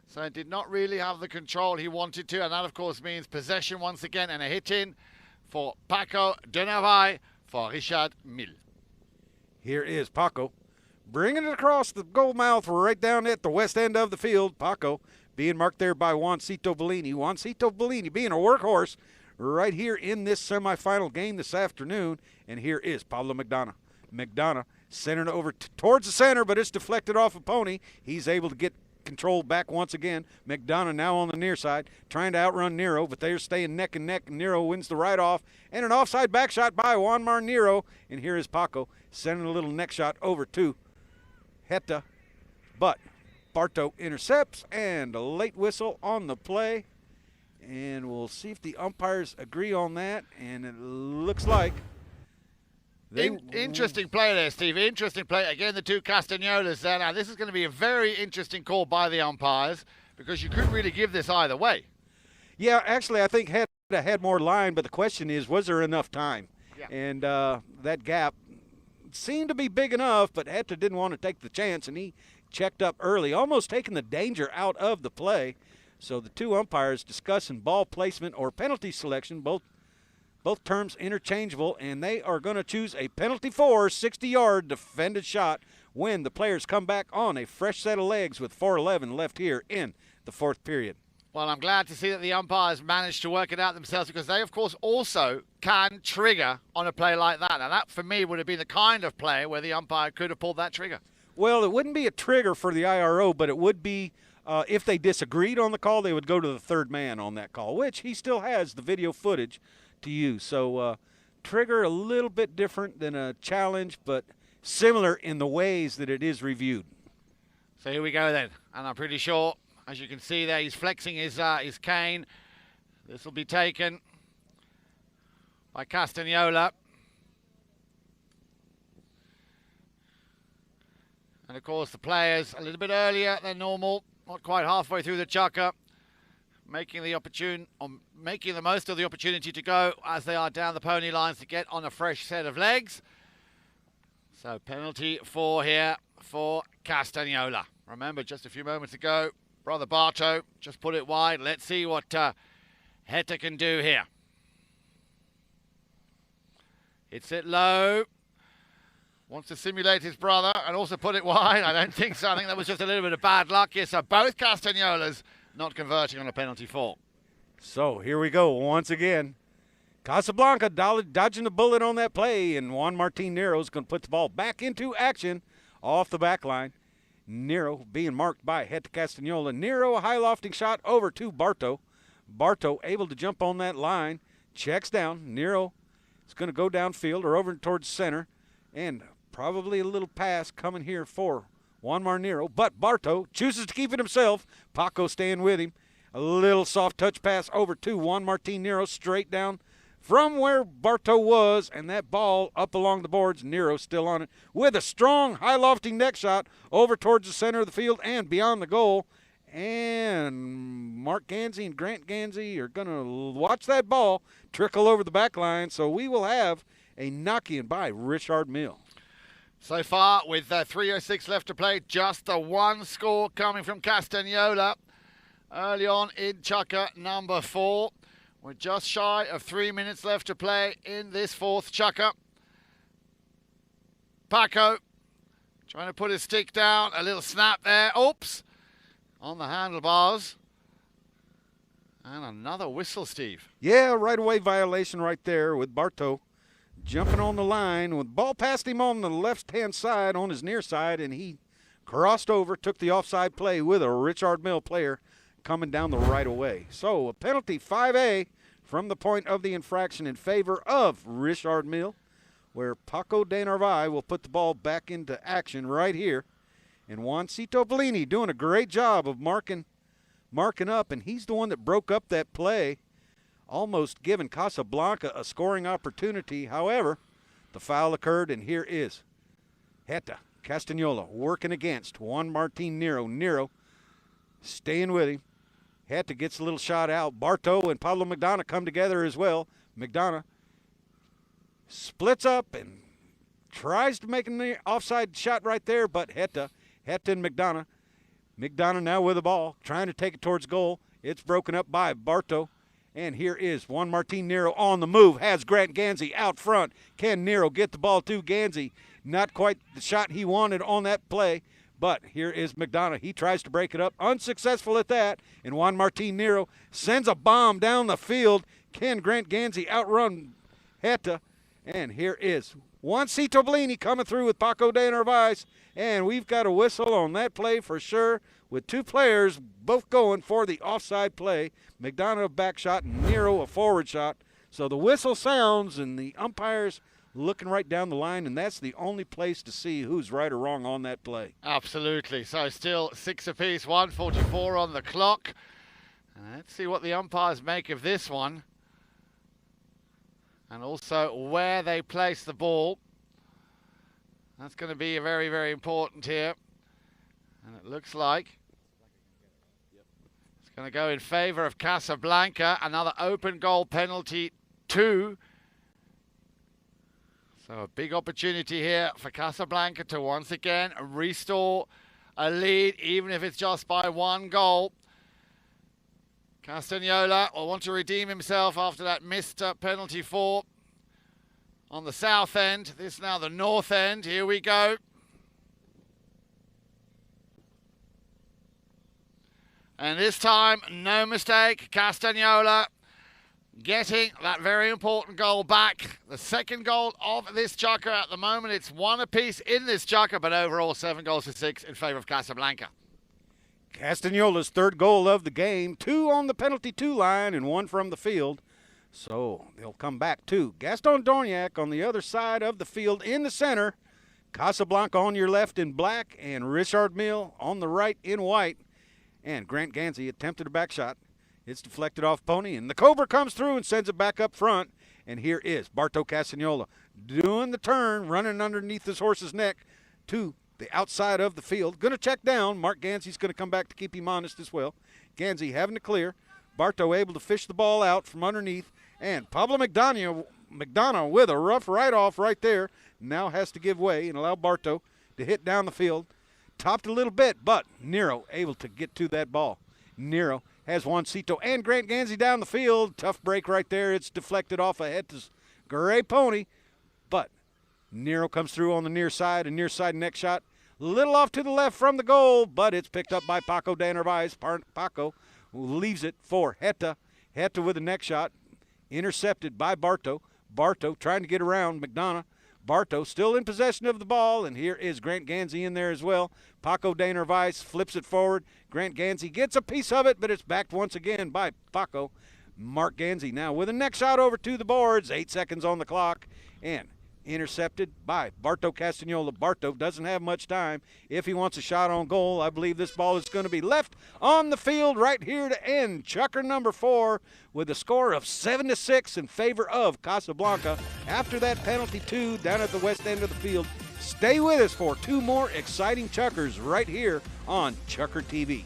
A: So he did not really have the control he wanted to, and that of course means possession once again and a hit in for Paco de Navai for Richard Mille.
B: Here is Paco bringing it across the goal mouth right down at the west end of the field. Paco being marked there by Juancito Bellini. Juancito Bellini being a workhorse right here in this semifinal game this afternoon. And here is Pablo McDonough. McDonough centered over towards the center, but it's deflected off of Pony. He's able to get control back once again. McDonough now on the near side, trying to outrun Nero, but they're staying neck and neck. Nero wins the right-off, and an offside back shot by Juanmar Nero. And here is Paco sending a little neck shot over to Heta, but Barto intercepts, and a late whistle on the play. And we'll see if the umpires agree on that, and it looks like
A: interesting play there, Steve. Interesting play. Again, the two Castagnolas there. Now, this is going to be a very interesting call by the umpires because you couldn't really give this either way.
B: Yeah, actually, I think Heta had more line, but the question is, was there enough time?
A: Yeah.
B: And that gap seemed to be big enough, but Heta didn't want to take the chance, and he checked up early, almost taking the danger out of the play. So the two umpires discussing ball placement or penalty selection, both terms interchangeable, and they are going to choose a penalty for 60-yard defended shot when the players come back on a fresh set of legs with 4:11 left here in the fourth period.
A: Well, I'm glad to see that the umpires managed to work it out themselves because they, of course, also can trigger on a play like that. Now, that, for me, would have been the kind of play where the umpire could have pulled that trigger.
B: Well, it wouldn't be a trigger for the IRO, but it would be if they disagreed on the call, they would go to the third man on that call, which he still has the video footage to use. So trigger a little bit different than a challenge, but similar in the ways that it is reviewed.
A: So here we go then, and I'm pretty sure, as you can see there, he's flexing his cane. This will be taken by Castagnola. And of course the players a little bit earlier than normal, not quite halfway through the chukker, making the most of the opportunity to go as they are down the pony lines to get on a fresh set of legs. So penalty here for Castagnola. Remember, just a few moments ago, Brother Barto just put it wide. Let's see what Heta can do here. Hits it low. Wants to simulate his brother and also put it wide. I don't think so. I think that was just a little bit of bad luck here. So both Castagnolas not converting on a penalty for.
B: So here we go once again. Casablanca dodging the bullet on that play, and Juan Martín Nero is going to put the ball back into action off the back line. Nero being marked by Heta Castagnola. Nero, a high lofting shot over to Barto. Barto able to jump on that line, checks down. Nero is going to go downfield or over towards center, and probably a little pass coming here for Juanmar Nero, but Barto chooses to keep it himself. Paco staying with him. A little soft touch pass over to Juan Martín Nero, straight down from where Barto was, and that ball up along the boards. Nero still on it with a strong, high lofting neck shot over towards the center of the field and beyond the goal. And Mark Gansey and Grant Gansey are going to watch that ball trickle over the back line, so we will have a knock-in by Richard Mille.
A: So far, with 3:06 left to play, just the one score coming from Castagnola early on in chukker number 4. We're just shy of 3 minutes left to play in this fourth chukker. Paco trying to put his stick down. A little snap there. Oops. On the handlebars. And another whistle, Steve.
B: Yeah, right-of-way violation right there with Barto jumping on the line with ball past him on the left-hand side on his near side, and he crossed over, took the offside play with a Richard Mille player coming down the right-of-way. So a penalty 5A from the point of the infraction in favor of Richard Mille, where Paco de Narvaez will put the ball back into action right here. And Juancito Bellini doing a great job of marking up, and he's the one that broke up that play, almost giving Casablanca a scoring opportunity. However, the foul occurred, and here is Heta Castagnola working against Juan Martin Nero. Nero staying with him. Heta gets a little shot out. Barto and Pablo McDonough come together as well. McDonough splits up and tries to make an offside shot right there, but Heta and McDonough. McDonough now with the ball, trying to take it towards goal. It's broken up by Barto. And here is Juan Martin Nero on the move, has Grant Ganzi out front. Can Nero get the ball to Ganzi? Not quite the shot he wanted on that play, but here is McDonough. He tries to break it up, unsuccessful at that, and Juan Martin Nero sends a bomb down the field. Can Grant Ganzi outrun Heta? And here is Juancito Bellini coming through with Paco de Narvaez, and we've got a whistle on that play for sure, with two players both going for the offside play. McDonough a back shot, and Nero a forward shot. So the whistle sounds, and the umpire's looking right down the line, and that's the only place to see who's right or wrong on that play.
A: Absolutely. So still 6 apiece, 1:44 on the clock. Let's see what the umpires make of this one, and also where they place the ball. That's going to be very, very important here. And it looks like it's going to go in favor of Casablanca. Another open goal penalty, 2. So a big opportunity here for Casablanca to once again restore a lead, even if it's just by 1 goal. Castagnola will want to redeem himself after that missed penalty 4 on the south end. This is now the north end. Here we go. And this time, no mistake, Castagnola getting that very important goal back. The second goal of this chukker. At the moment, it's 1 apiece in this chukker, but overall 7 goals to 6 in favor of Casablanca.
B: Castagnola's 3rd goal of the game, 2 on the penalty 2 line and 1 from the field. So they'll come back to Gaston Dorniac on the other side of the field in the center. Casablanca on your left in black, and Richard Mille on the right in white. And Grant Ganzi attempted a back shot. It's deflected off Pony, and the Cobra comes through and sends it back up front. And here is Barto Castagnola doing the turn, running underneath his horse's neck to the outside of the field. Going to check down. Mark Ganzi's going to come back to keep him honest as well. Ganzi having to clear. Barto able to fish the ball out from underneath. And Pablo McDonough with a rough write-off right there. Now has to give way and allow Barto to hit down the field. Topped a little bit, but Nero able to get to that ball. Nero has Juancito and Grant Ganzi down the field. Tough break right there. It's deflected off ahead to Gray Pony, but Nero comes through on the near side, a near side neck shot. A little off to the left from the goal, but it's picked up by Paco de Narvaez. Paco leaves it for Heta. Heta with a neck shot, intercepted by Barto. Barto trying to get around McDonough. Barto still in possession of the ball, and here is Grant Ganzi in there as well. Paco de Narvaez flips it forward. Grant Ganzi gets a piece of it, but it's backed once again by Paco. Mark Ganzi now with a neck shot over to the boards. 8 seconds on the clock, and intercepted by Barto Castagnola. Barto doesn't have much time if he wants a shot on goal. I believe this ball is going to be left on the field right here to end chukker number 4 with a score of 7-6 in favor of Casablanca after that penalty 2 down at the west end of the field. Stay with us for 2 more exciting chukkers right here on ChukkerTV.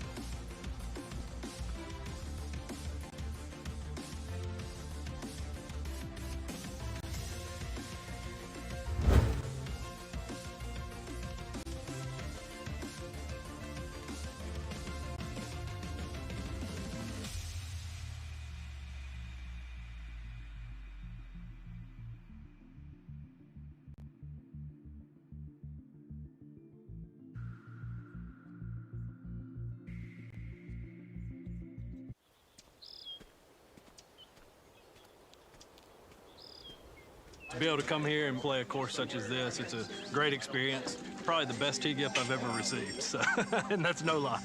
N: To be able to come here and play a course such as this, it's a great experience. Probably the best tee gift I've ever received, so, and that's no lie.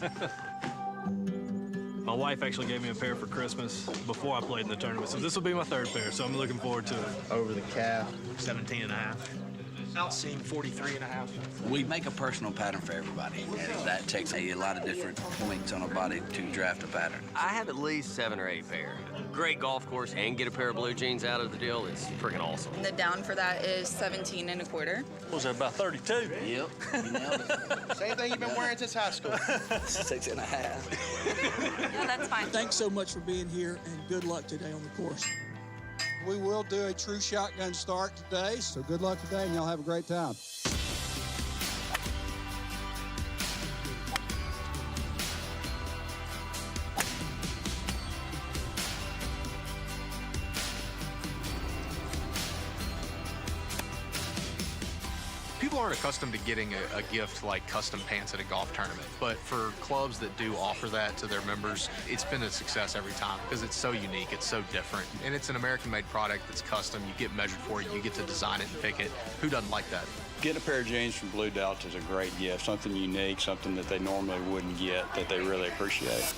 N: My wife actually gave me a pair for Christmas before I played in the tournament, so this will be my third pair, so I'm looking forward to it.
O: Over the calf, 17 and a half.
P: Outseam 43 and a half.
Q: We make a personal pattern for everybody, and that takes a lot of different points on a body to draft a pattern.
R: I have at least 7 or 8 pair. Great golf course and get a pair of blue jeans out of the deal is freaking awesome.
S: The down for that is 17 and a quarter.
O: Was that about 32?
Q: Yep, you nailed it.
P: Same thing you've been wearing since high school.
Q: 6 and a half.
S: No, that's fine.
T: Thanks so much for being here, and good luck today on the course. We will do a true shotgun start today, so good luck today, and y'all have a great time.
U: People aren't accustomed to getting a gift like custom pants at a golf tournament, but for clubs that do offer that to their members, it's been a success every time because it's so unique, it's so different, and it's an American-made product that's custom. You get measured for it, you get to design it and pick it. Who doesn't like that?
V: Getting a pair of jeans from Blue Delta is a great gift, something unique, something that they normally wouldn't get that they really appreciate.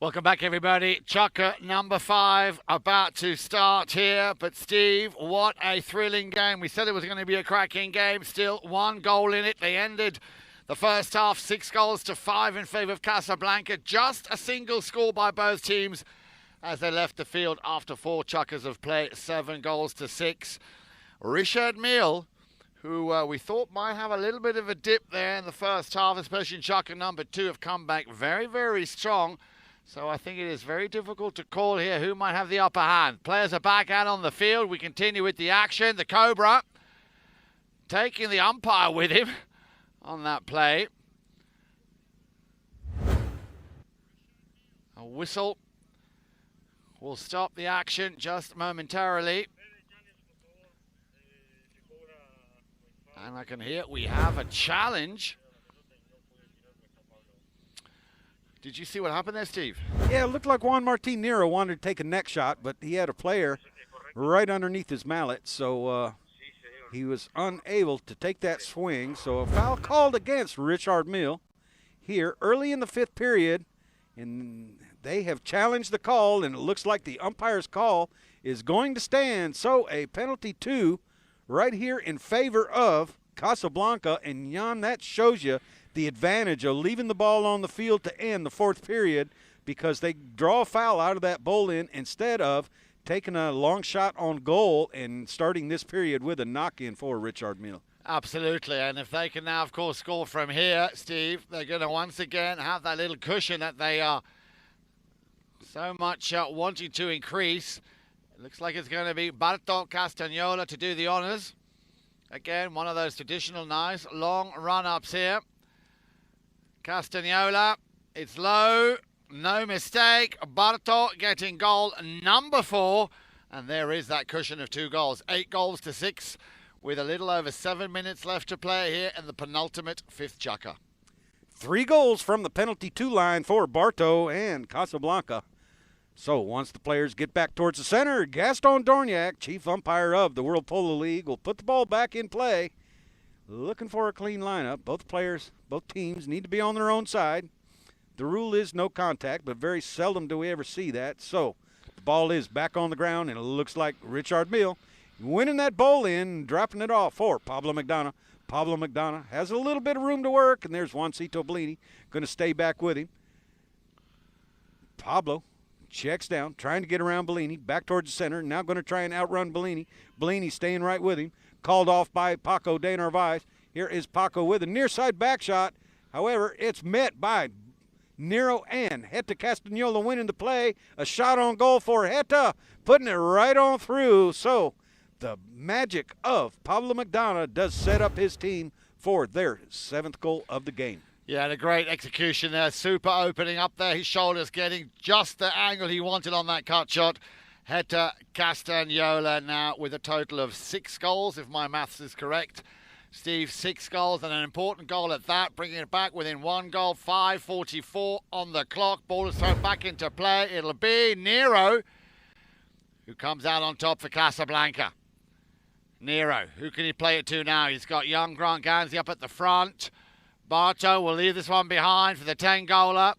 A: Welcome back, everybody. Chukker number 5 about to start here. But, Steve, what a thrilling game. We said it was going to be a cracking game. Still 1 goal in it. They ended the first half 6 goals to 5 in favour of Casablanca. Just a single score by both teams as they left the field after 4 chukkers of play. 7 goals to 6. Richard Mille, who we thought might have a little bit of a dip there in the first half, especially in chukker number 2, have come back very, very strong. So I think it is very difficult to call here who might have the upper hand. Players are back out on the field. We continue with the action. The Cobra taking the umpire with him on that play. A whistle will stop the action just momentarily. And I can hear we have a challenge. Did you see what happened there, Steve?
B: Yeah, it looked like Juan Martin Nero wanted to take a neck shot, but he had a player right underneath his mallet, so he was unable to take that swing. So a foul called against Richard Mille here early in the 5th period, and they have challenged the call, and it looks like the umpire's call is going to stand. So a penalty 2 right here in favor of Casablanca, and Jan, that shows you the advantage of leaving the ball on the field to end the 4th period because they draw a foul out of that bowl-in instead of taking a long shot on goal and starting this period with a knock-in for Richard Mille.
A: Absolutely, and if they can now, of course, score from here, Steve, they're going to once again have that little cushion that they are so much wanting to increase. It looks like it's going to be Barto Castagnola to do the honours. Again, one of those traditional nice long run-ups here. Castagnola, it's low, no mistake. Barto getting goal number 4, and there is that cushion of 2 goals. 8 goals to 6, with a little over 7 minutes left to play here in the penultimate 5th chukker.
B: 3 goals from the penalty 2 line for Barto and Casablanca. So once the players get back towards the center, Gaston Dorniak, chief umpire of the World Polo League, will put the ball back in play. Looking for a clean lineup. Both teams need to be on their own side. The rule is no contact, but very seldom do we ever see that. So the ball is back on the ground, and it looks like Richard Mille winning that bowl in, dropping it off for Pablo McDonough. Pablo McDonough has a little bit of room to work, and there's Juancito Bellini going to stay back with him. Pablo checks down, trying to get around Bellini, back towards the center, now going to try and outrun Bellini. Bellini staying right with him. Called off by Paco de Narvaez. Here is Paco with a near side back shot. However, it's met by Nero and Heta Castagnola winning the play. A shot on goal for Heta, putting it right on through. So the magic of Pablo McDonough does set up his team for their 7th goal of the game.
A: Yeah, and a great execution there. Super opening up there. His shoulders getting just the angle he wanted on that cut shot. Heta Castagnola now with a total of 6 goals, if my maths is correct. Steve, 6 goals and an important goal at that, bringing it back within 1 goal. 5:44 on the clock. Ball is thrown back into play. It'll be Nero who comes out on top for Casablanca. Nero, who can he play it to now? He's got young Grant Gansey up at the front. Bartow will leave this one behind for the 10-goaler.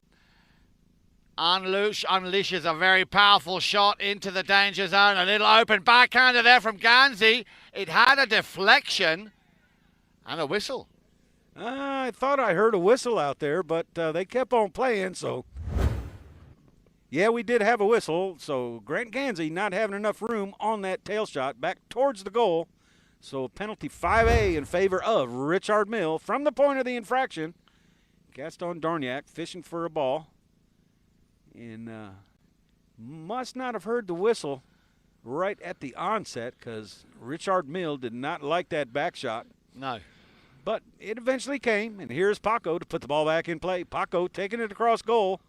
A: Unleashes a very powerful shot into the danger zone. A little open backhander there from Gansey. It had a deflection and a whistle.
B: I thought I heard a whistle out there, but they kept on playing, so... Yeah, we did have a whistle, so Grant Gansey not having enough room on that tail shot back towards the goal. So penalty 5A in favor of Richard Mille from the point of the infraction. Gaston Darniak fishing for a ball. And must not have heard the whistle right at the onset because Richard Mille did not like that back shot.
A: No.
B: But it eventually came, and here's Paco to put the ball back in play. Paco taking it across goal.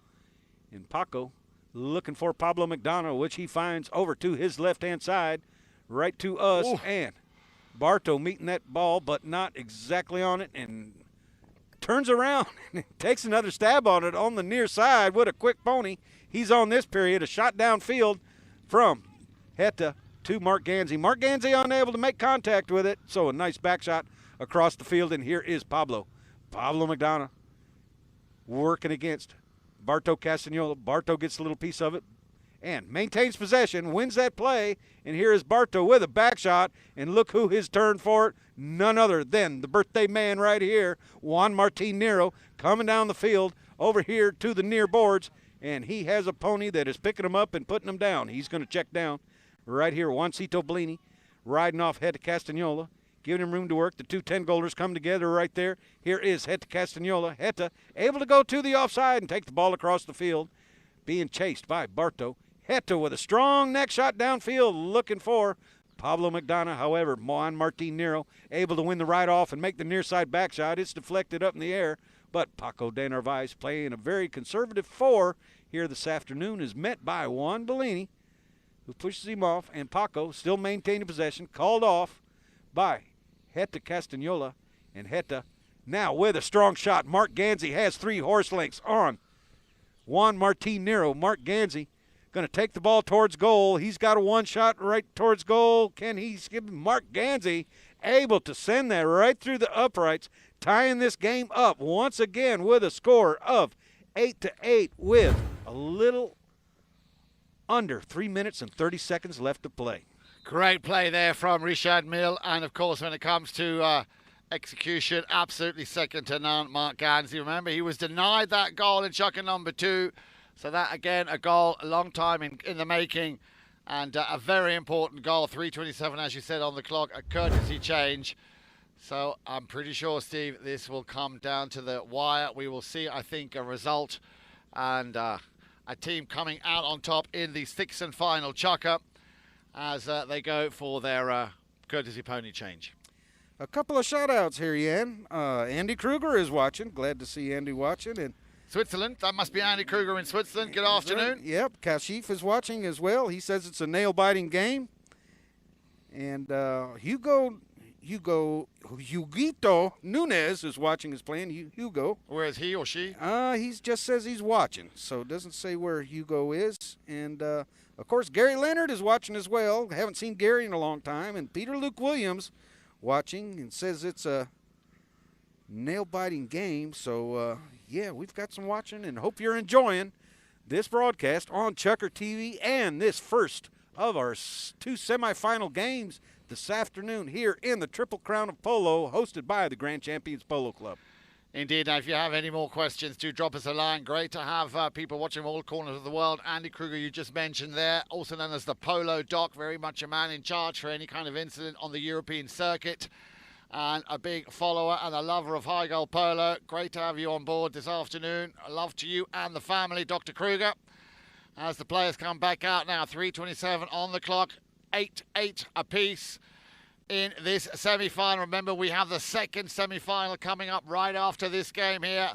B: And Paco looking for Pablo McDonough, which he finds over to his left-hand side, right to us.
A: Ooh.
B: And Bartow meeting that ball, but not exactly on it, and turns around and takes another stab on it on the near side. What a quick pony. He's on this period. A shot downfield from Heta to Mark Gansey. Mark Gansey unable to make contact with it, so a nice back shot across the field, and here is Pablo. Pablo McDonough working against Bartow Castagnola. Bartow gets a little piece of it and maintains possession, wins that play, and here is Bartow with a back shot, and look who has turned for it. None other than the birthday man right here, Juan Martin Nero, coming down the field over here to the near boards, and he has a pony that is picking him up and putting him down. He's going to check down right here. Juancito Bellini riding off Heta Castagnola, giving him room to work. The two 10-goalers come together right there. Here is Heta Castagnola. Heta able to go to the offside and take the ball across the field, being chased by Bartow. Heta with a strong neck shot downfield looking for Pablo McDonough. However, Juan Martin Nero able to win the ride-off and make the near side back shot. It's deflected up in the air, but Paco de Narvaez playing a very conservative 4 here this afternoon is met by Juan Bellini, who pushes him off, and Paco still maintaining possession, called off by Heta Castagnola, and Heta now with a strong shot. Mark Gansey has 3 horse lengths on Juan Martin Nero. Mark Gansey going to take the ball towards goal. He's got a one shot right towards goal. Can he skip? Mark Gansey able to send that right through the uprights, tying this game up once again with a score of 8-8 with a little under 3 minutes and 30 seconds left to play.
A: Great play there from Richard Mille, and of course when it comes to execution, absolutely second to none, Mark Gansey. Remember, he was denied that goal in chukker number 2. So that, again, a goal a long time in the making, and a very important goal. 3:27, as you said, on the clock, a courtesy change. So I'm pretty sure, Steve, this will come down to the wire. We will see, I think, a result and a team coming out on top in the 6th and final chukker as they go for their courtesy pony change.
B: A couple of shout-outs here, Jan. Andy Kruger is watching. Glad to see Andy watching. And
A: Switzerland, that must be Andy Kruger in Switzerland. Good afternoon.
B: Right. Yep, Kashif is watching as well. He says it's a nail-biting game. And Huguito Nunez is watching his playing. Hugo.
A: Where is he or she?
B: He just says he's watching, so it doesn't say where Hugo is. And, of course, Gary Leonard is watching as well. Haven't seen Gary in a long time. And Peter Luke Williams watching and says it's a nail-biting game. So, yeah, we've got some watching, and hope you're enjoying this broadcast on ChukkerTV and this first of our 2 semifinal games this afternoon here in the Triple Crown of Polo, hosted by the Grand Champions Polo Club.
A: Indeed. Now, if you have any more questions, do drop us a line. Great to have people watching from all corners of the world. Andy Kruger, you just mentioned there, also known as the Polo Doc, very much a man in charge for any kind of incident on the European circuit, and a big follower and a lover of high goal polo. Great to have you on board this afternoon. Love to you and the family, Dr. Kruger. As the players come back out now, 3:27 on the clock, 8-8 apiece in this semi-final. Remember, we have the second semi-final coming up right after this game here.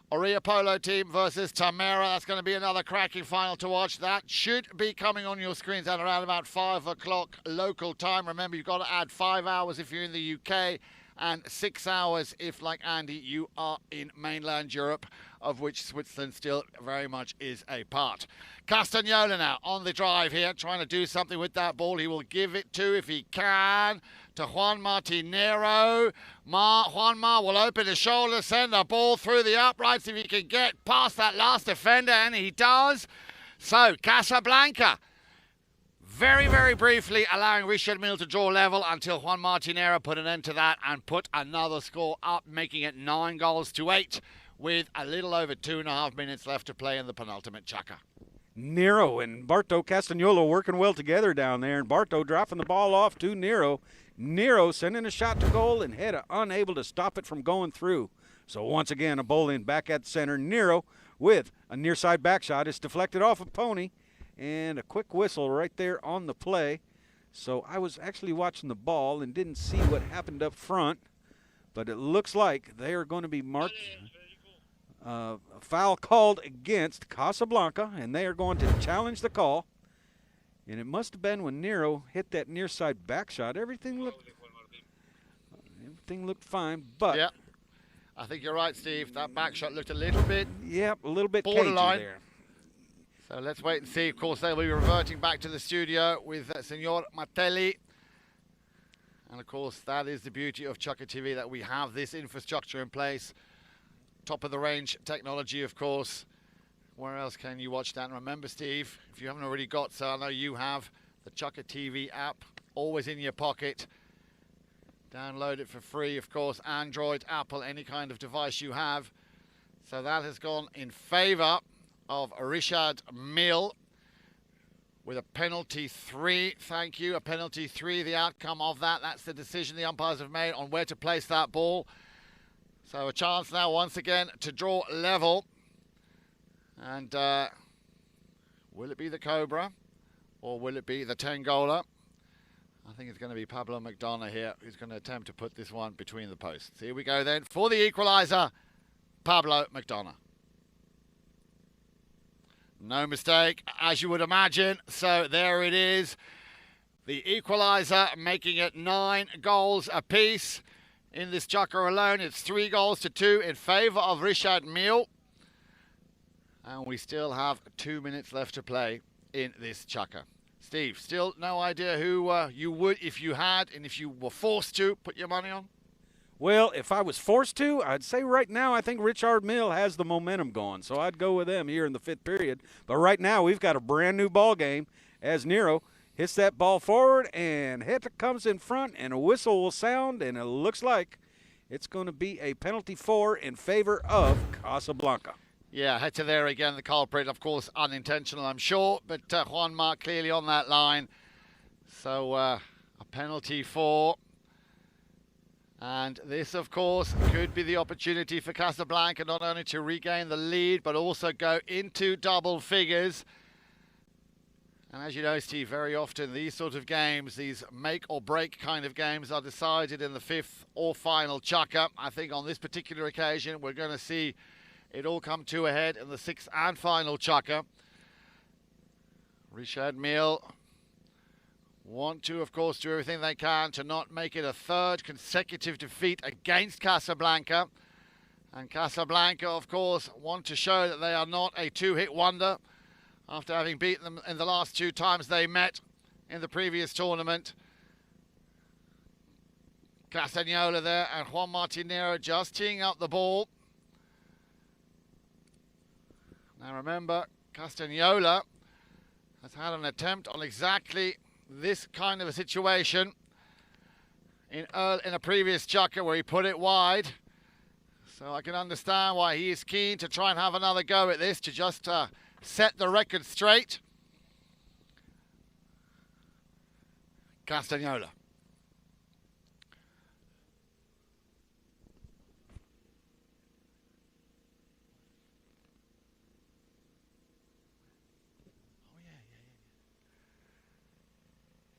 A: Oria Polo team versus Tamera. That's going to be another cracking final to watch. That should be coming on your screens at around about 5 o'clock local time. Remember, you've got to add 5 hours if you're in the UK and 6 hours if, like Andy, you are in mainland Europe, of which Switzerland still very much is a part. Castagnola now on the drive here, trying to do something with that ball. He will give it to, if he can, to Juan Martinero. Juanma will open his shoulder, send the ball through the uprights if he can get past that last defender, and he does. So, Casablanca, very, very briefly allowing Richard Mille to draw level until Juan Martinero put an end to that and put another score up, making it 9-8 with a little over 2.5 minutes left to play in the penultimate chukker.
B: Nero and Barto Castagnola working well together down there, and Barto dropping the ball off to Nero. Nero sending a shot to goal, and Hedda unable to stop it from going through. So once again, a bowling back at center. Nero with a near side back shot. It's deflected off of Pony, and a quick whistle right there on the play. So I was actually watching the ball and didn't see what happened up front, but it looks like they are going to be marked. A foul called against Casablanca, and they are going to challenge the call. And it must have been when Nero hit that near side back shot. Everything looked fine, but
A: yep. I think you're right, Steve. That back shot looked a little bit
B: a little bit
A: borderline
B: cagey there.
A: So let's wait and see. Of course, they'll be reverting back to the studio with Signor Martelli. And of course, that is the beauty of ChukkerTV, that we have this infrastructure in place. Top of the range technology, of course. Where else can you watch that? And remember, Steve, if you haven't already got, so I know you have, the ChukkerTV app, always in your pocket. Download it for free, of course, Android, Apple, any kind of device you have. So that has gone in favor of Richard Mille with a penalty 3. Thank you, a penalty 3, the outcome of that. That's the decision the umpires have made on where to place that ball. So a chance now once again to draw level. And will it be the Cobra or will it be the Tengola? I think it's going to be Pablo McDonough here who's going to attempt to put this one between the posts. Here we go then for the equaliser, Pablo McDonough. No mistake, as you would imagine. So there it is. The equaliser, making it 9 goals apiece. In this chukker alone, it's 3-2 in favour of Richard Mille. And we still have 2 minutes left to play in this chukker. Steve, still no idea who you would, if you had, and if you were forced to, put your money on?
B: Well, if I was forced to, I'd say right now I think Richard Mille has the momentum going, so I'd go with them here in the 5th period. But right now we've got a brand new ball game as Nero hits that ball forward, and Heta comes in front, and a whistle will sound, and it looks like it's going to be a penalty 4 in favor of Casablanca.
A: Yeah, Heta there again, the culprit, of course, unintentional, I'm sure, but Juanma clearly on that line. So a penalty 4. And this, of course, could be the opportunity for Casablanca not only to regain the lead, but also go into double figures. And as you know, Steve, very often these sort of games, these make or break kind of games, are decided in the 5th or final chukker. I think on this particular occasion, we're going to see it all come to a head in the 6th and final chukker. Richard Mille want to, of course, do everything they can to not make it a 3rd consecutive defeat against Casablanca. And Casablanca, of course, want to show that they are not a 2-hit wonder after having beaten them in the last 2 times they met in the previous tournament. Castagnola there and Juan Martinero just teeing up the ball. Now remember, Castagnola has had an attempt on exactly this kind of a situation in a previous chukker where he put it wide. So I can understand why he is keen to try and have another go at this, to just set the record straight. Castagnola.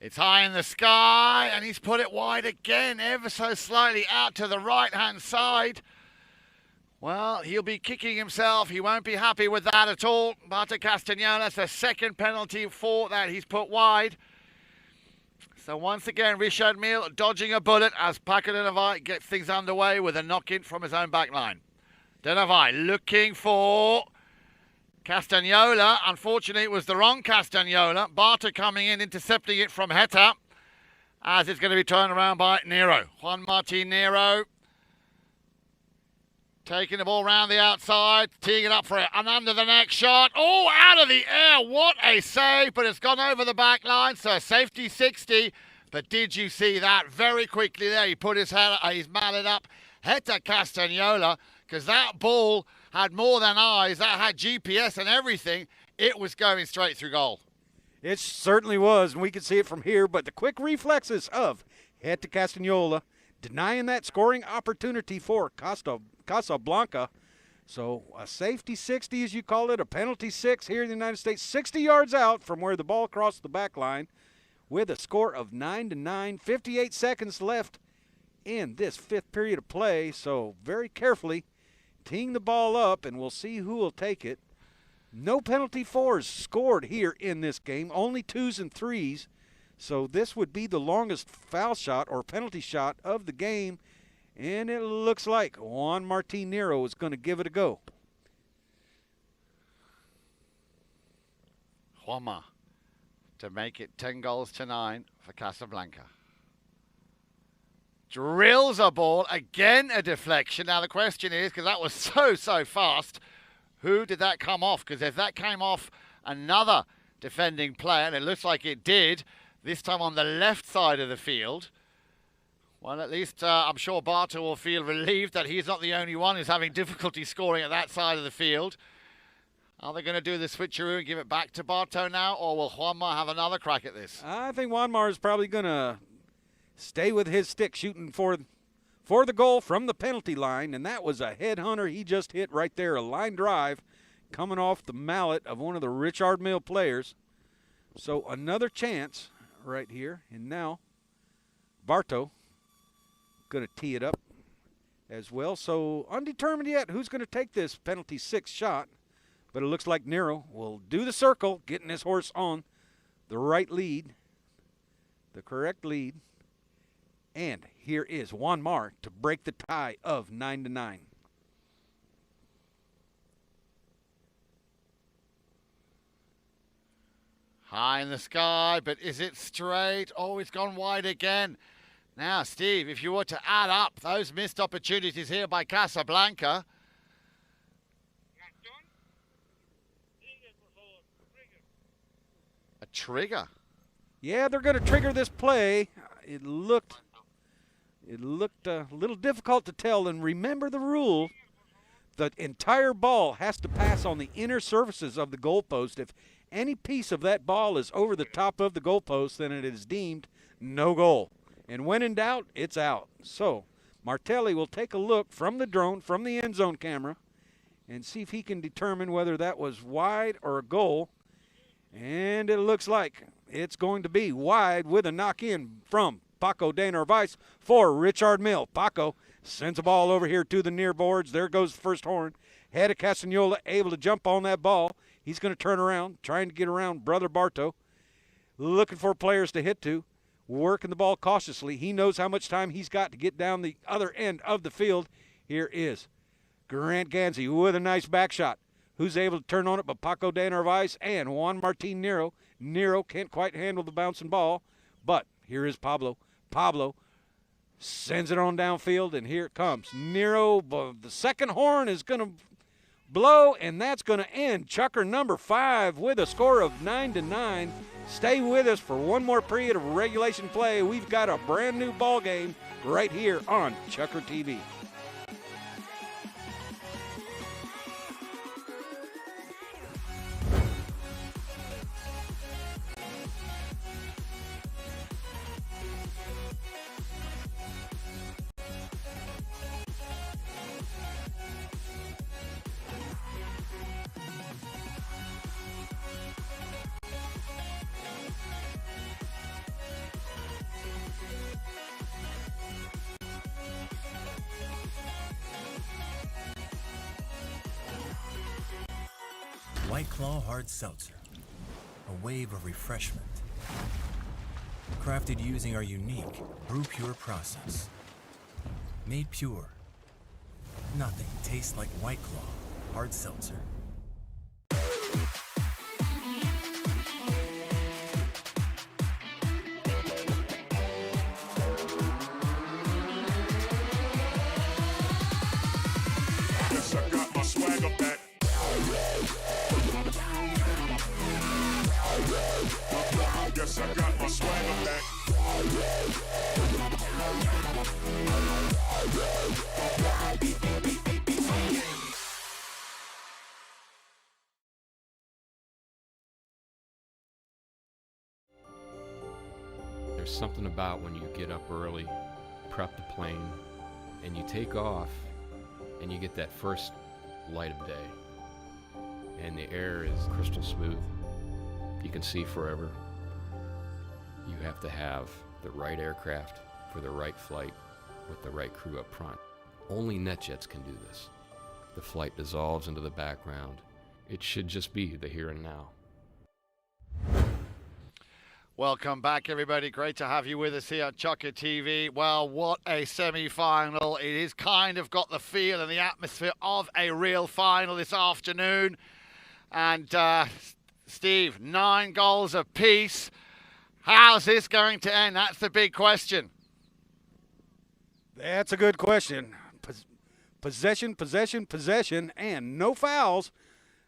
A: It's high in the sky, and he's put it wide again, ever so slightly out to the right-hand side. Well, he'll be kicking himself. He won't be happy with that at all. Barto Castagnola, that's the 2nd penalty for that he's put wide. So once again, Richard Mille dodging a bullet as Paco Denavai gets things underway with a knock-in from his own back line. Denavai looking for Castagnola. Unfortunately, it was the wrong Castagnola. Barta coming in, intercepting it from Heta, as it's going to be turned around by Nero. Juan Martin Nero taking the ball round the outside, teeing it up for an under the neck shot. Oh, out of the air. What a save, but it's gone over the back line, so a safety 60. But did you see that very quickly there? He put his mallet up. Heta Castagnola, because that ball had more than eyes. That had GPS and everything. It was going straight through goal.
B: It certainly was, and we could see it from here, but the quick reflexes of Heta Castagnola denying that scoring opportunity for Casablanca. So a safety 60, as you call it, a penalty 6 here in the United States, 60 yards out from where the ball crossed the back line with a score of 9-9, 58 seconds left in this fifth period of play. So very carefully teeing the ball up, and we'll see who will take it. No penalty 4s scored here in this game, only 2s and 3s. So this would be the longest foul shot or penalty shot of the game. And it looks like Juan Martin Nero is going to give it a go.
A: Juanma to make it 10-9 for Casablanca. Drills a ball, again a deflection. Now the question is, because that was so fast, who did that come off? Because if that came off another defending player, and it looks like it did, this time on the left side of the field, well, at least I'm sure Barta will feel relieved that he's not the only one who's having difficulty scoring at that side of the field. Are they going to do the switcheroo and give it back to Barto now, or will Juanma have another crack at this?
B: I think Juanma is probably going to stay with his stick, shooting for the goal from the penalty line, and that was a headhunter he just hit right there, a line drive coming off the mallet of one of the Richard Mille players. So another chance right here, and now Barto going to tee it up as well. So undetermined yet who's going to take this penalty 6 shot, but it looks like Nero will do the circle, getting his horse on the right lead, the correct lead. And here is Juan Mar to break the tie of 9-9.
A: High in the sky, but is it straight? Oh, it's gone wide again. Now, Steve, if you were to add up those missed opportunities here by Casablanca. A trigger?
B: Yeah, they're going to trigger this play. It looked a little difficult to tell, and remember the rule. The entire ball has to pass on the inner surfaces of the goalpost. If any piece of that ball is over the top of the goalpost, then it is deemed no goal. And when in doubt, it's out. So Martelli will take a look from the drone, from the end zone camera, and see if he can determine whether that was wide or a goal. And it looks like it's going to be wide with a knock-in from Paco de Narvaez for Richard Mille. Paco sends the ball over here to the near boards. There goes the first horn. Heta Castagnola able to jump on that ball. He's going to turn around, trying to get around Brother Barto. Looking for players to hit to. Working the ball cautiously. He knows how much time he's got to get down the other end of the field. Here is Grant Gansey with a nice back shot. Who's able to turn on it but Paco de Narvaez and Juan Martin Nero. Nero can't quite handle the bouncing ball, but here is Pablo. Pablo sends it on downfield, and here it comes. Nero, the second horn is going to blow, and that's going to end Chukker number 5 with a score of 9-9. Stay with us for one more period of regulation play. We've got a brand new ball game right here on ChukkerTV.
C: White Claw Hard Seltzer, a wave of refreshment. crafted using our unique Brew Pure process. Made pure. Nothing tastes like White Claw hard seltzer.
G: Yes, I got my swagger back. Yes, I got my swagger back.
W: There's something about when you get up early, prep the plane, and you take off, and you get that first light of day. And the air is crystal smooth. You can see forever. You have to have the right aircraft for the right flight with the right crew up front. Only NetJets can do this. The flight dissolves into the background. It should just be the here and now.
A: Welcome back, everybody. Great to have you with us here at ChukkerTV. Well, what a semi-final. It is kind of got the feel and the atmosphere of a real final this afternoon. And Steve, 9 goals apiece. How's this going to end? That's the big question.
B: That's a good question. Possession, possession, possession, and no fouls.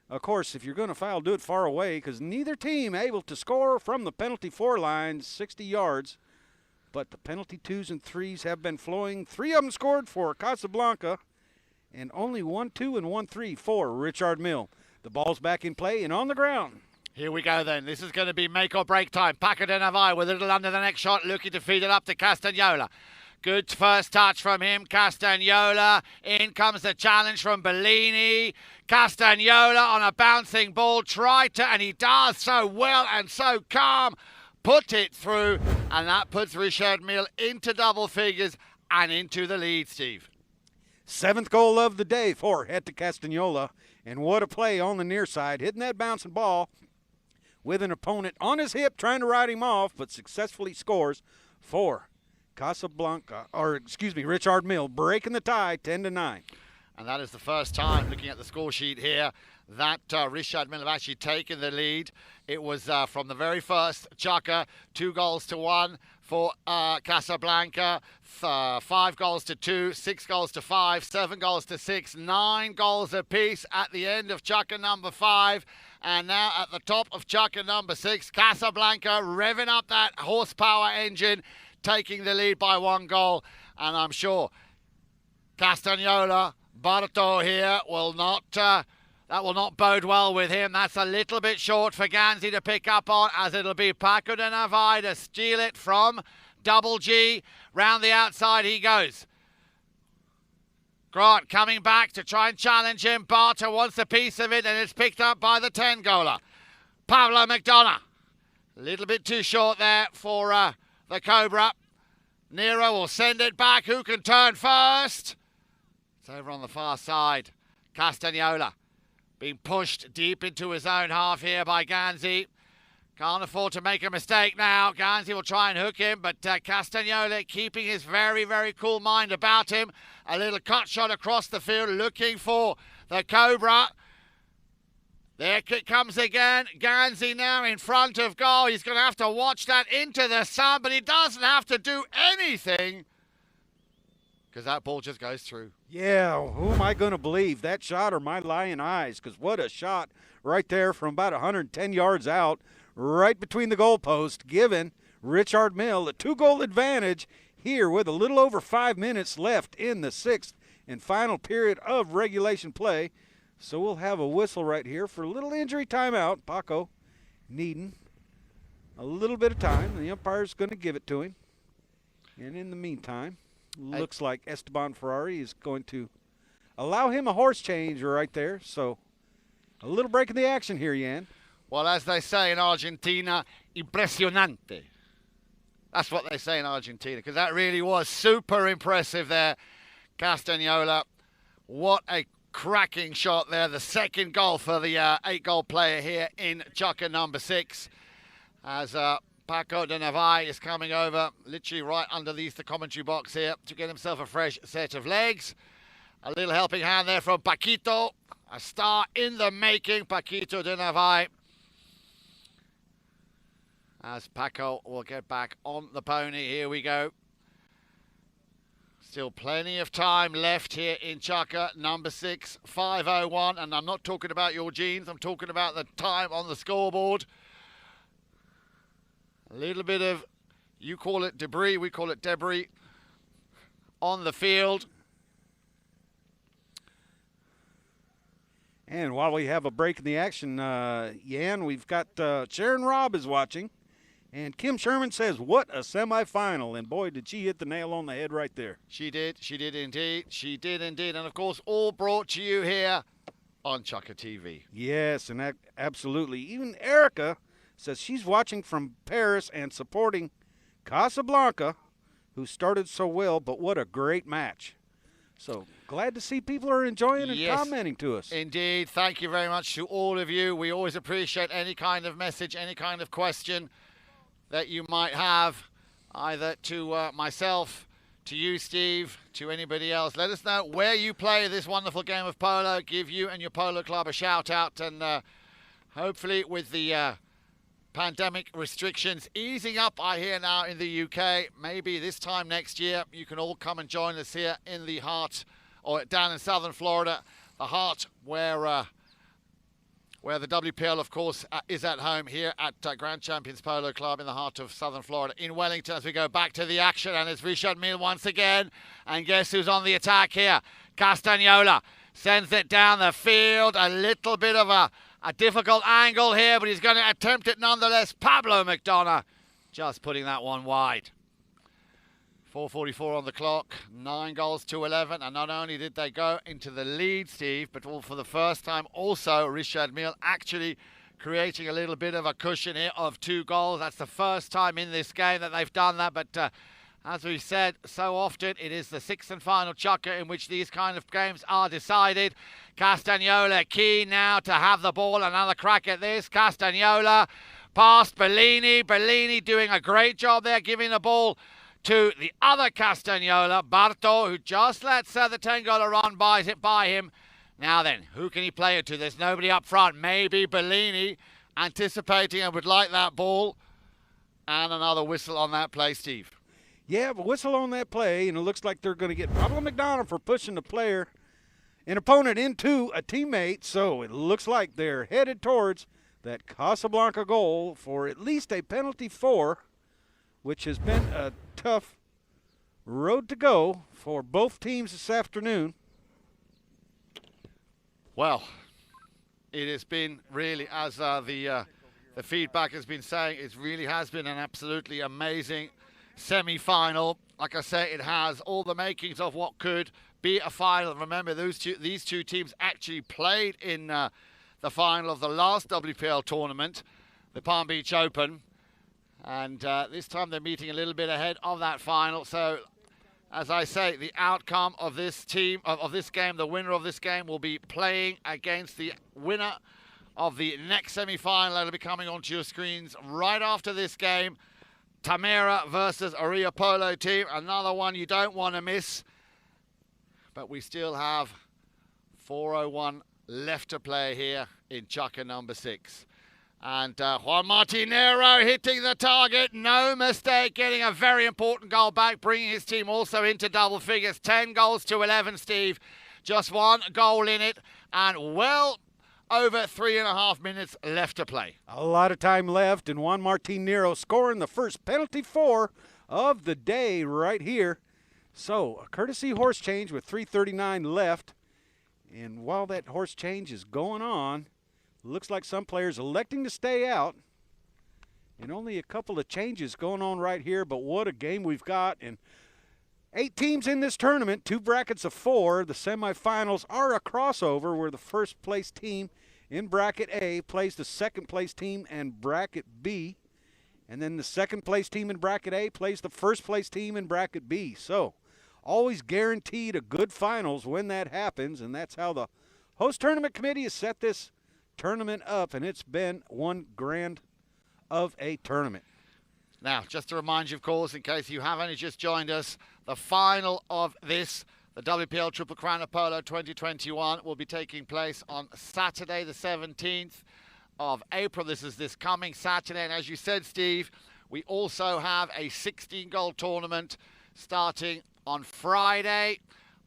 B: Of course, if you're going to foul, do it far away, because neither team able to score from the penalty 4 line, 60 yards. But the penalty 2s and 3s have been flowing. 3 of them scored for Casablanca, and only 1-2 and 1-3 for Richard Mille. The ball's back in play and on the ground.
A: Here we go then. This is going to be make or break time. Paco de Navai with a little under the next shot, looking to feed it up to Castagnola. Good first touch from him, Castagnola. In comes the challenge from Bellini. Castagnola on a bouncing ball, tried to, and he does so well and so calm. Put it through, and that puts Richard Mille into double figures and into the lead, Steve.
B: 7th goal of the day for Heta Castagnola. And what a play on the near side, hitting that bouncing ball with an opponent on his hip, trying to ride him off, but successfully scores for Casablanca, or excuse me, Richard Mille, breaking the tie 10-9.
A: And that is the first time, looking at the score sheet here, that Richard Mille have actually taken the lead. It was from the very first Chukker, 2-1 for Casablanca, 5-2, 6-5, 7-6, 9 goals apiece at the end of Chukker number 5. And now at the top of Chukker number 6, Casablanca revving up that horsepower engine, taking the lead by 1 goal. And I'm sure Castagnola, Barto here will not, that will not bode well with him. That's a little bit short for Ganzi to pick up on, as it'll be Paco de Navai to steal it from Double G. Round the outside he goes. Grant coming back to try and challenge him. Barto wants a piece of it, and it's picked up by the 10-goaler. Pablo McDonough. A little bit too short there for the Cobra. Nero will send it back. Who can turn first? It's over on the far side. Castagnola being pushed deep into his own half here by Ganzi. Can't afford to make a mistake now. Ganzi will try and hook him, but Castagnola keeping his very, very cool mind about him. A little cut shot across the field, looking for the Cobra. There it comes again. Ganzi now in front of goal. He's going to have to watch that into the sun, but he doesn't have to do anything because that ball just goes through.
B: Yeah, who am I going to believe, that shot or my lying eyes? Because what a shot right there from about 110 yards out, right between the goalposts, giving Richard Mille a 2-goal advantage here with a little over 5 minutes left in the 6th and final period of regulation play. So we'll have a whistle right here for a little injury timeout. Paco needing a little bit of time. The umpire's going to give it to him. And in the meantime, looks like Esteban Ferrari is going to allow him a horse change right there. So a little break in the action here, Jan.
A: Well, as they say in Argentina, impresionante. That's what they say in Argentina, because that really was super impressive there. Castagnola, what a cracking shot there. The 2nd goal for the 8-goal player here in Chukker number 6. As Paco de Navai is coming over, literally right underneath the commentary box here to get himself a fresh set of legs. A little helping hand there from Paquito, a star in the making, Paquito de Navai. As Paco will get back on the pony, here we go. Still plenty of time left here in Chukker, number 6, 5:01. And I'm not talking about your jeans, I'm talking about the time on the scoreboard. A little bit of, you call it debris, we call it debris, on the field.
B: And while we have a break in the action, Yan, we've got Sharon Robb is watching. And Kim Sherman says, what a semifinal. And boy, did she hit the nail on the head right there.
A: She did indeed. She did indeed. And of course, all brought to you here on ChukkerTV.
B: Yes, and absolutely. Even Erica says she's watching from Paris and supporting Casablanca, who started so well, but what a great match. So glad to see people are enjoying and commenting to us.
A: Indeed. Thank you very much to all of you. We always appreciate any kind of message, any kind of question that you might have, either to myself, to you, Steve, to anybody else. Let us know where you play this wonderful game of polo. Give you and your polo club a shout out, and hopefully with the pandemic restrictions easing up, I hear now in the UK, maybe this time next year you can all come and join us here in the heart, or down in southern Florida, the heart where the WPL, of course, is at home here at Grand Champions Polo Club in the heart of southern Florida in Wellington, as we go back to the action. And it's Richard Mille once again. And guess who's on the attack here? Castagnola sends it down the field. A little bit of a difficult angle here, but he's going to attempt it nonetheless. Pablo McDonough just putting that one wide. 4:44 on the clock, 9 goals to 11, and not only did they go into the lead, Steve, but all for the first time also Richard Mille actually creating a little bit of a cushion here of 2 goals. That's the first time in this game that they've done that, but as we said so often, it is the 6th and final chukker in which these kind of games are decided. Castagnola keen now to have the ball. Another crack at this. Castagnola past Bellini. Bellini doing a great job there, giving the ball to the other Castagnola, Barto, who just lets the Tengola run by him. Now then, who can he play it to? There's nobody up front. Maybe Bellini anticipating and would like that ball. And another whistle on that play, Steve.
B: Yeah, but whistle on that play, and it looks like they're going to get Pablo McDonough for pushing the player, an opponent into a teammate. So it looks like they're headed towards that Casablanca goal for at least a penalty 4, which has been a tough road to go for both teams this afternoon.
A: Well, it has been really, as the feedback has been saying, it really has been an absolutely amazing semi-final. Like I say, it has all the makings of what could be a final. Remember, these two teams actually played in the final of the last WPL tournament, the Palm Beach Open. And this time they're meeting a little bit ahead of that final. So, as I say, the outcome of this team, of this game, the winner of this game will be playing against the winner of the next semi-final. That'll be coming onto your screens right after this game. Tamera versus Aria Polo team. Another one you don't want to miss. But we still have 4:01 left to play here in chukker number 6. And Juan Martinero hitting the target, no mistake, getting a very important goal back, bringing his team also into double figures. 10 goals to 11, Steve. Just 1 goal in it, and well over 3.5 minutes left to play.
B: A lot of time left, and Juan Martinero scoring the first penalty 4 of the day right here. So, a courtesy horse change with 3:39 left. And while that horse change is going on, looks like some players electing to stay out. And only a couple of changes going on right here, but what a game we've got. And 8 teams in this tournament, 2 brackets of 4. The semifinals are a crossover where the first place team in bracket A plays the second place team in bracket B. And then the second place team in bracket A plays the first place team in bracket B. So always guaranteed a good finals when that happens, and that's how the host tournament committee has set this tournament up, and it's been one grand of a tournament.
A: Now, just to remind you, of course, in case you have only just joined us, the final of this, the WPL Triple Crown of Polo 2021, will be taking place on Saturday, the 17th of April. This is this coming Saturday. And as you said, Steve, we also have a 16-goal tournament starting on Friday,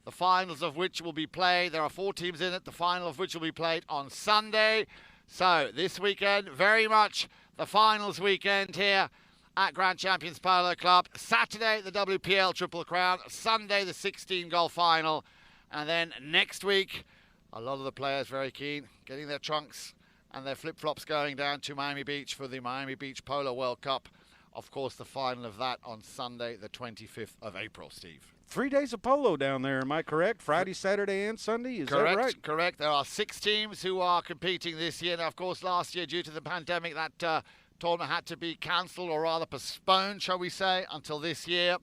A: the finals of which will be played. There are 4 teams in it, the final of which will be played on Sunday. So this weekend, very much the finals weekend here at Grand Champions Polo Club. Saturday, the WPL Triple Crown. Sunday, the 16-goal final. And then next week, a lot of the players very keen, getting their trunks and their flip-flops going down to Miami Beach for the Miami Beach Polo World Cup. Of course, the final of that on Sunday, the 25th of April, Steve.
B: 3 days of polo down there, am I correct? Friday, Saturday, and Sunday, is
A: Correct,
B: that right?
A: Correct. There are 6 teams who are competing this year. Now, of course, last year, due to the pandemic, that tournament had to be cancelled, or rather postponed, shall we say, until this year.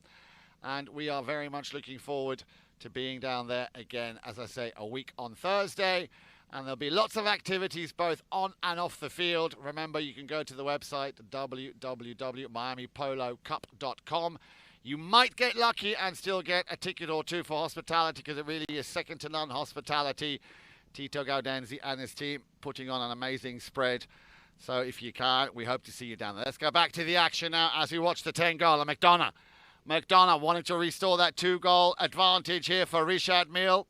A: And we are very much looking forward to being down there again, as I say, a week on Thursday. And there'll be lots of activities both on and off the field. Remember, you can go to the website, www.miamipolocup.com. You might get lucky and still get a ticket or 2 for hospitality, because it really is second to none hospitality. Tito Gaudenzi and his team putting on an amazing spread. So if you can, we hope to see you down there. Let's go back to the action now as we watch the 10-goal. McDonough wanting to restore that 2-goal advantage here for Richard Mille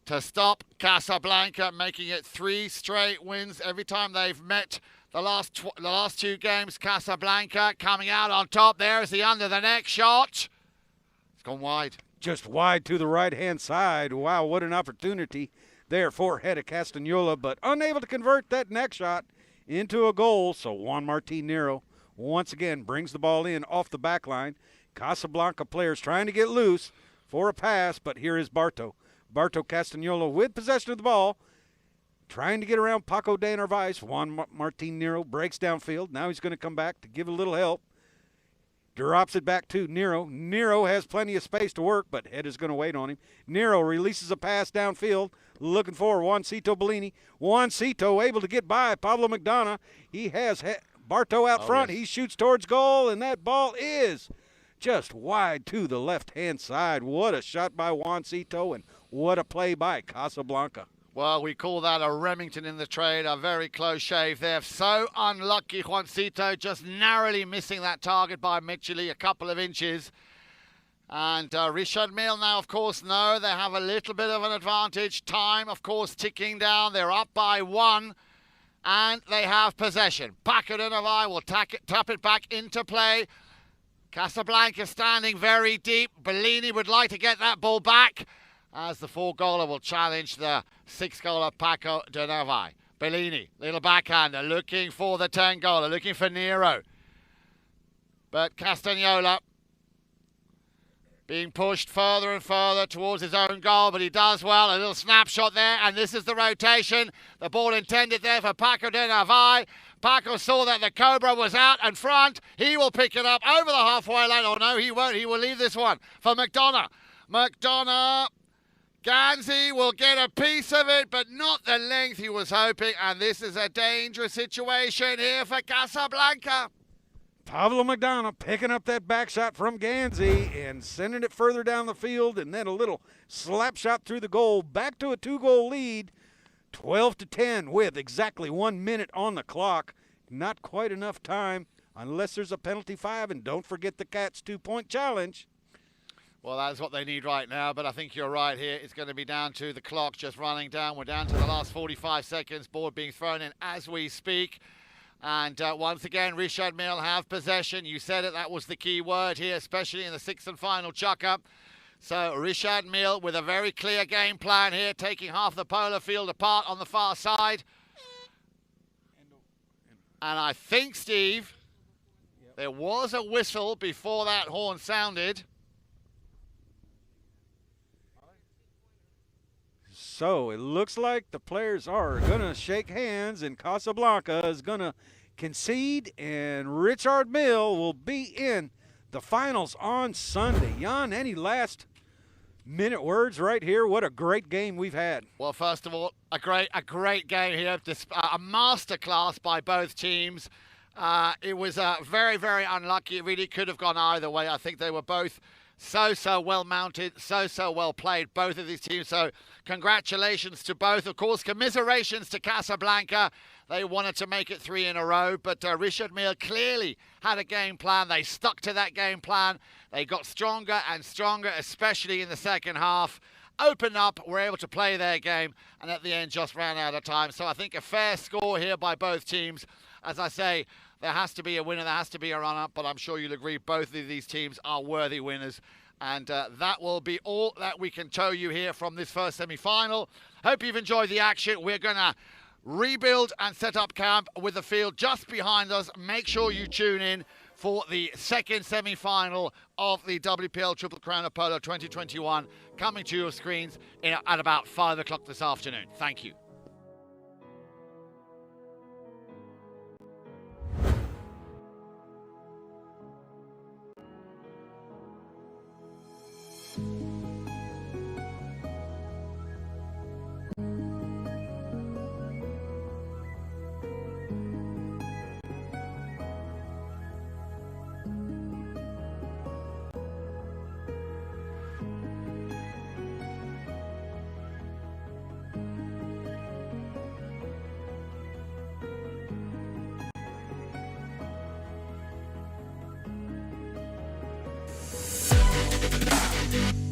A: to stop Casablanca, making it 3 straight wins every time they've met. The last 2 games, Casablanca coming out on top. There's the under the neck shot. It's gone wide.
B: Just wide to the right-hand side. Wow, what an opportunity there for Heta Castagnola, but unable to convert that neck shot into a goal. So Juan Martin Nero once again brings the ball in off the back line. Casablanca players trying to get loose for a pass, but here is Barto Castagnola with possession of the ball, trying to get around Paco de Narvaez. Juan Martin Nero breaks downfield. Now he's going to come back to give a little help. Drops it back to Nero. Nero has plenty of space to work, but Head is going to wait on him. Nero releases a pass downfield, looking for Juancito Bellini. Juancito able to get by Pablo McDonough. He has Barto out front.
A: Yes.
B: He shoots towards goal, and that ball is just wide to the left-hand side. What a shot by Juancito, and what a play by Casablanca.
A: Well, we call that a Remington in the trade, a very close shave there. So unlucky, Juancito, just narrowly missing that target by Mitchell, a couple of inches. And Richard Mille now, of course, know they have a little bit of an advantage. Time, of course, ticking down. They're up by 1, and they have possession. Paco de Narvaez will tap it back into play. Casablanca standing very deep. Bellini would like to get that ball back, as the 4-goaler will challenge the 6-goaler Paco de Narvaez. Bellini, little backhander, looking for the 10-goaler, looking for Nero. But Castagnola being pushed further and further towards his own goal, but he does well. A little snapshot there, and this is the rotation. The ball intended there for Paco de Narvaez. Paco saw that the Cobra was out in front. He will pick it up over the halfway line. Oh, no, he won't. He will leave this one for McDonough. Ganzi will get a piece of it, but not the length he was hoping. And this is a dangerous situation here for Casablanca.
B: Pablo McDonough picking up that back shot from Ganzi and sending it further down the field, and then a little slap shot through the goal. Back to a 2-goal lead, 12-10 with exactly 1 minute on the clock. Not quite enough time unless there's a penalty 5, and don't forget the Cats 2-point challenge.
A: Well, that's what they need right now, but I think you're right here. It's going to be down to the clock just running down. We're down to the last 45 seconds. Board being thrown in as we speak. And once again, Richard Mille have possession. You said it, that was the key word here, especially in the 6th and final chucker. So Richard Mille with a very clear game plan here, taking half the polo field apart on the far side. And I think, Steve, there was a whistle before that horn sounded.
B: So it looks like the players are going to shake hands, and Casablanca is going to concede, and Richard Mille will be in the finals on Sunday. Jan, any last minute words right here? What a great game we've had.
A: Well, first of all, a great game here. A masterclass by both teams. It was very, very unlucky. It really could have gone either way. I think they were both so well mounted, so well played, both of these teams. So congratulations to both. Of course, commiserations to Casablanca. They wanted to make it 3 in a row, but Richard Mille clearly had a game plan. They stuck to that game plan. They got stronger and stronger, especially in the second half. Opened up, were able to play their game, and at the end just ran out of time. So I think a fair score here by both teams. As I say, there has to be a winner, there has to be a run-up, but I'm sure you'll agree both of these teams are worthy winners. And that will be all that we can tell you here from this first semi-final. Hope you've enjoyed the action. We're going to rebuild and set up camp with the field just behind us. Make sure you tune in for the second semi-final of the WPL Triple Crown of Polo 2021, coming to your screens at about 5 o'clock this afternoon. Thank you.
G: Thank you.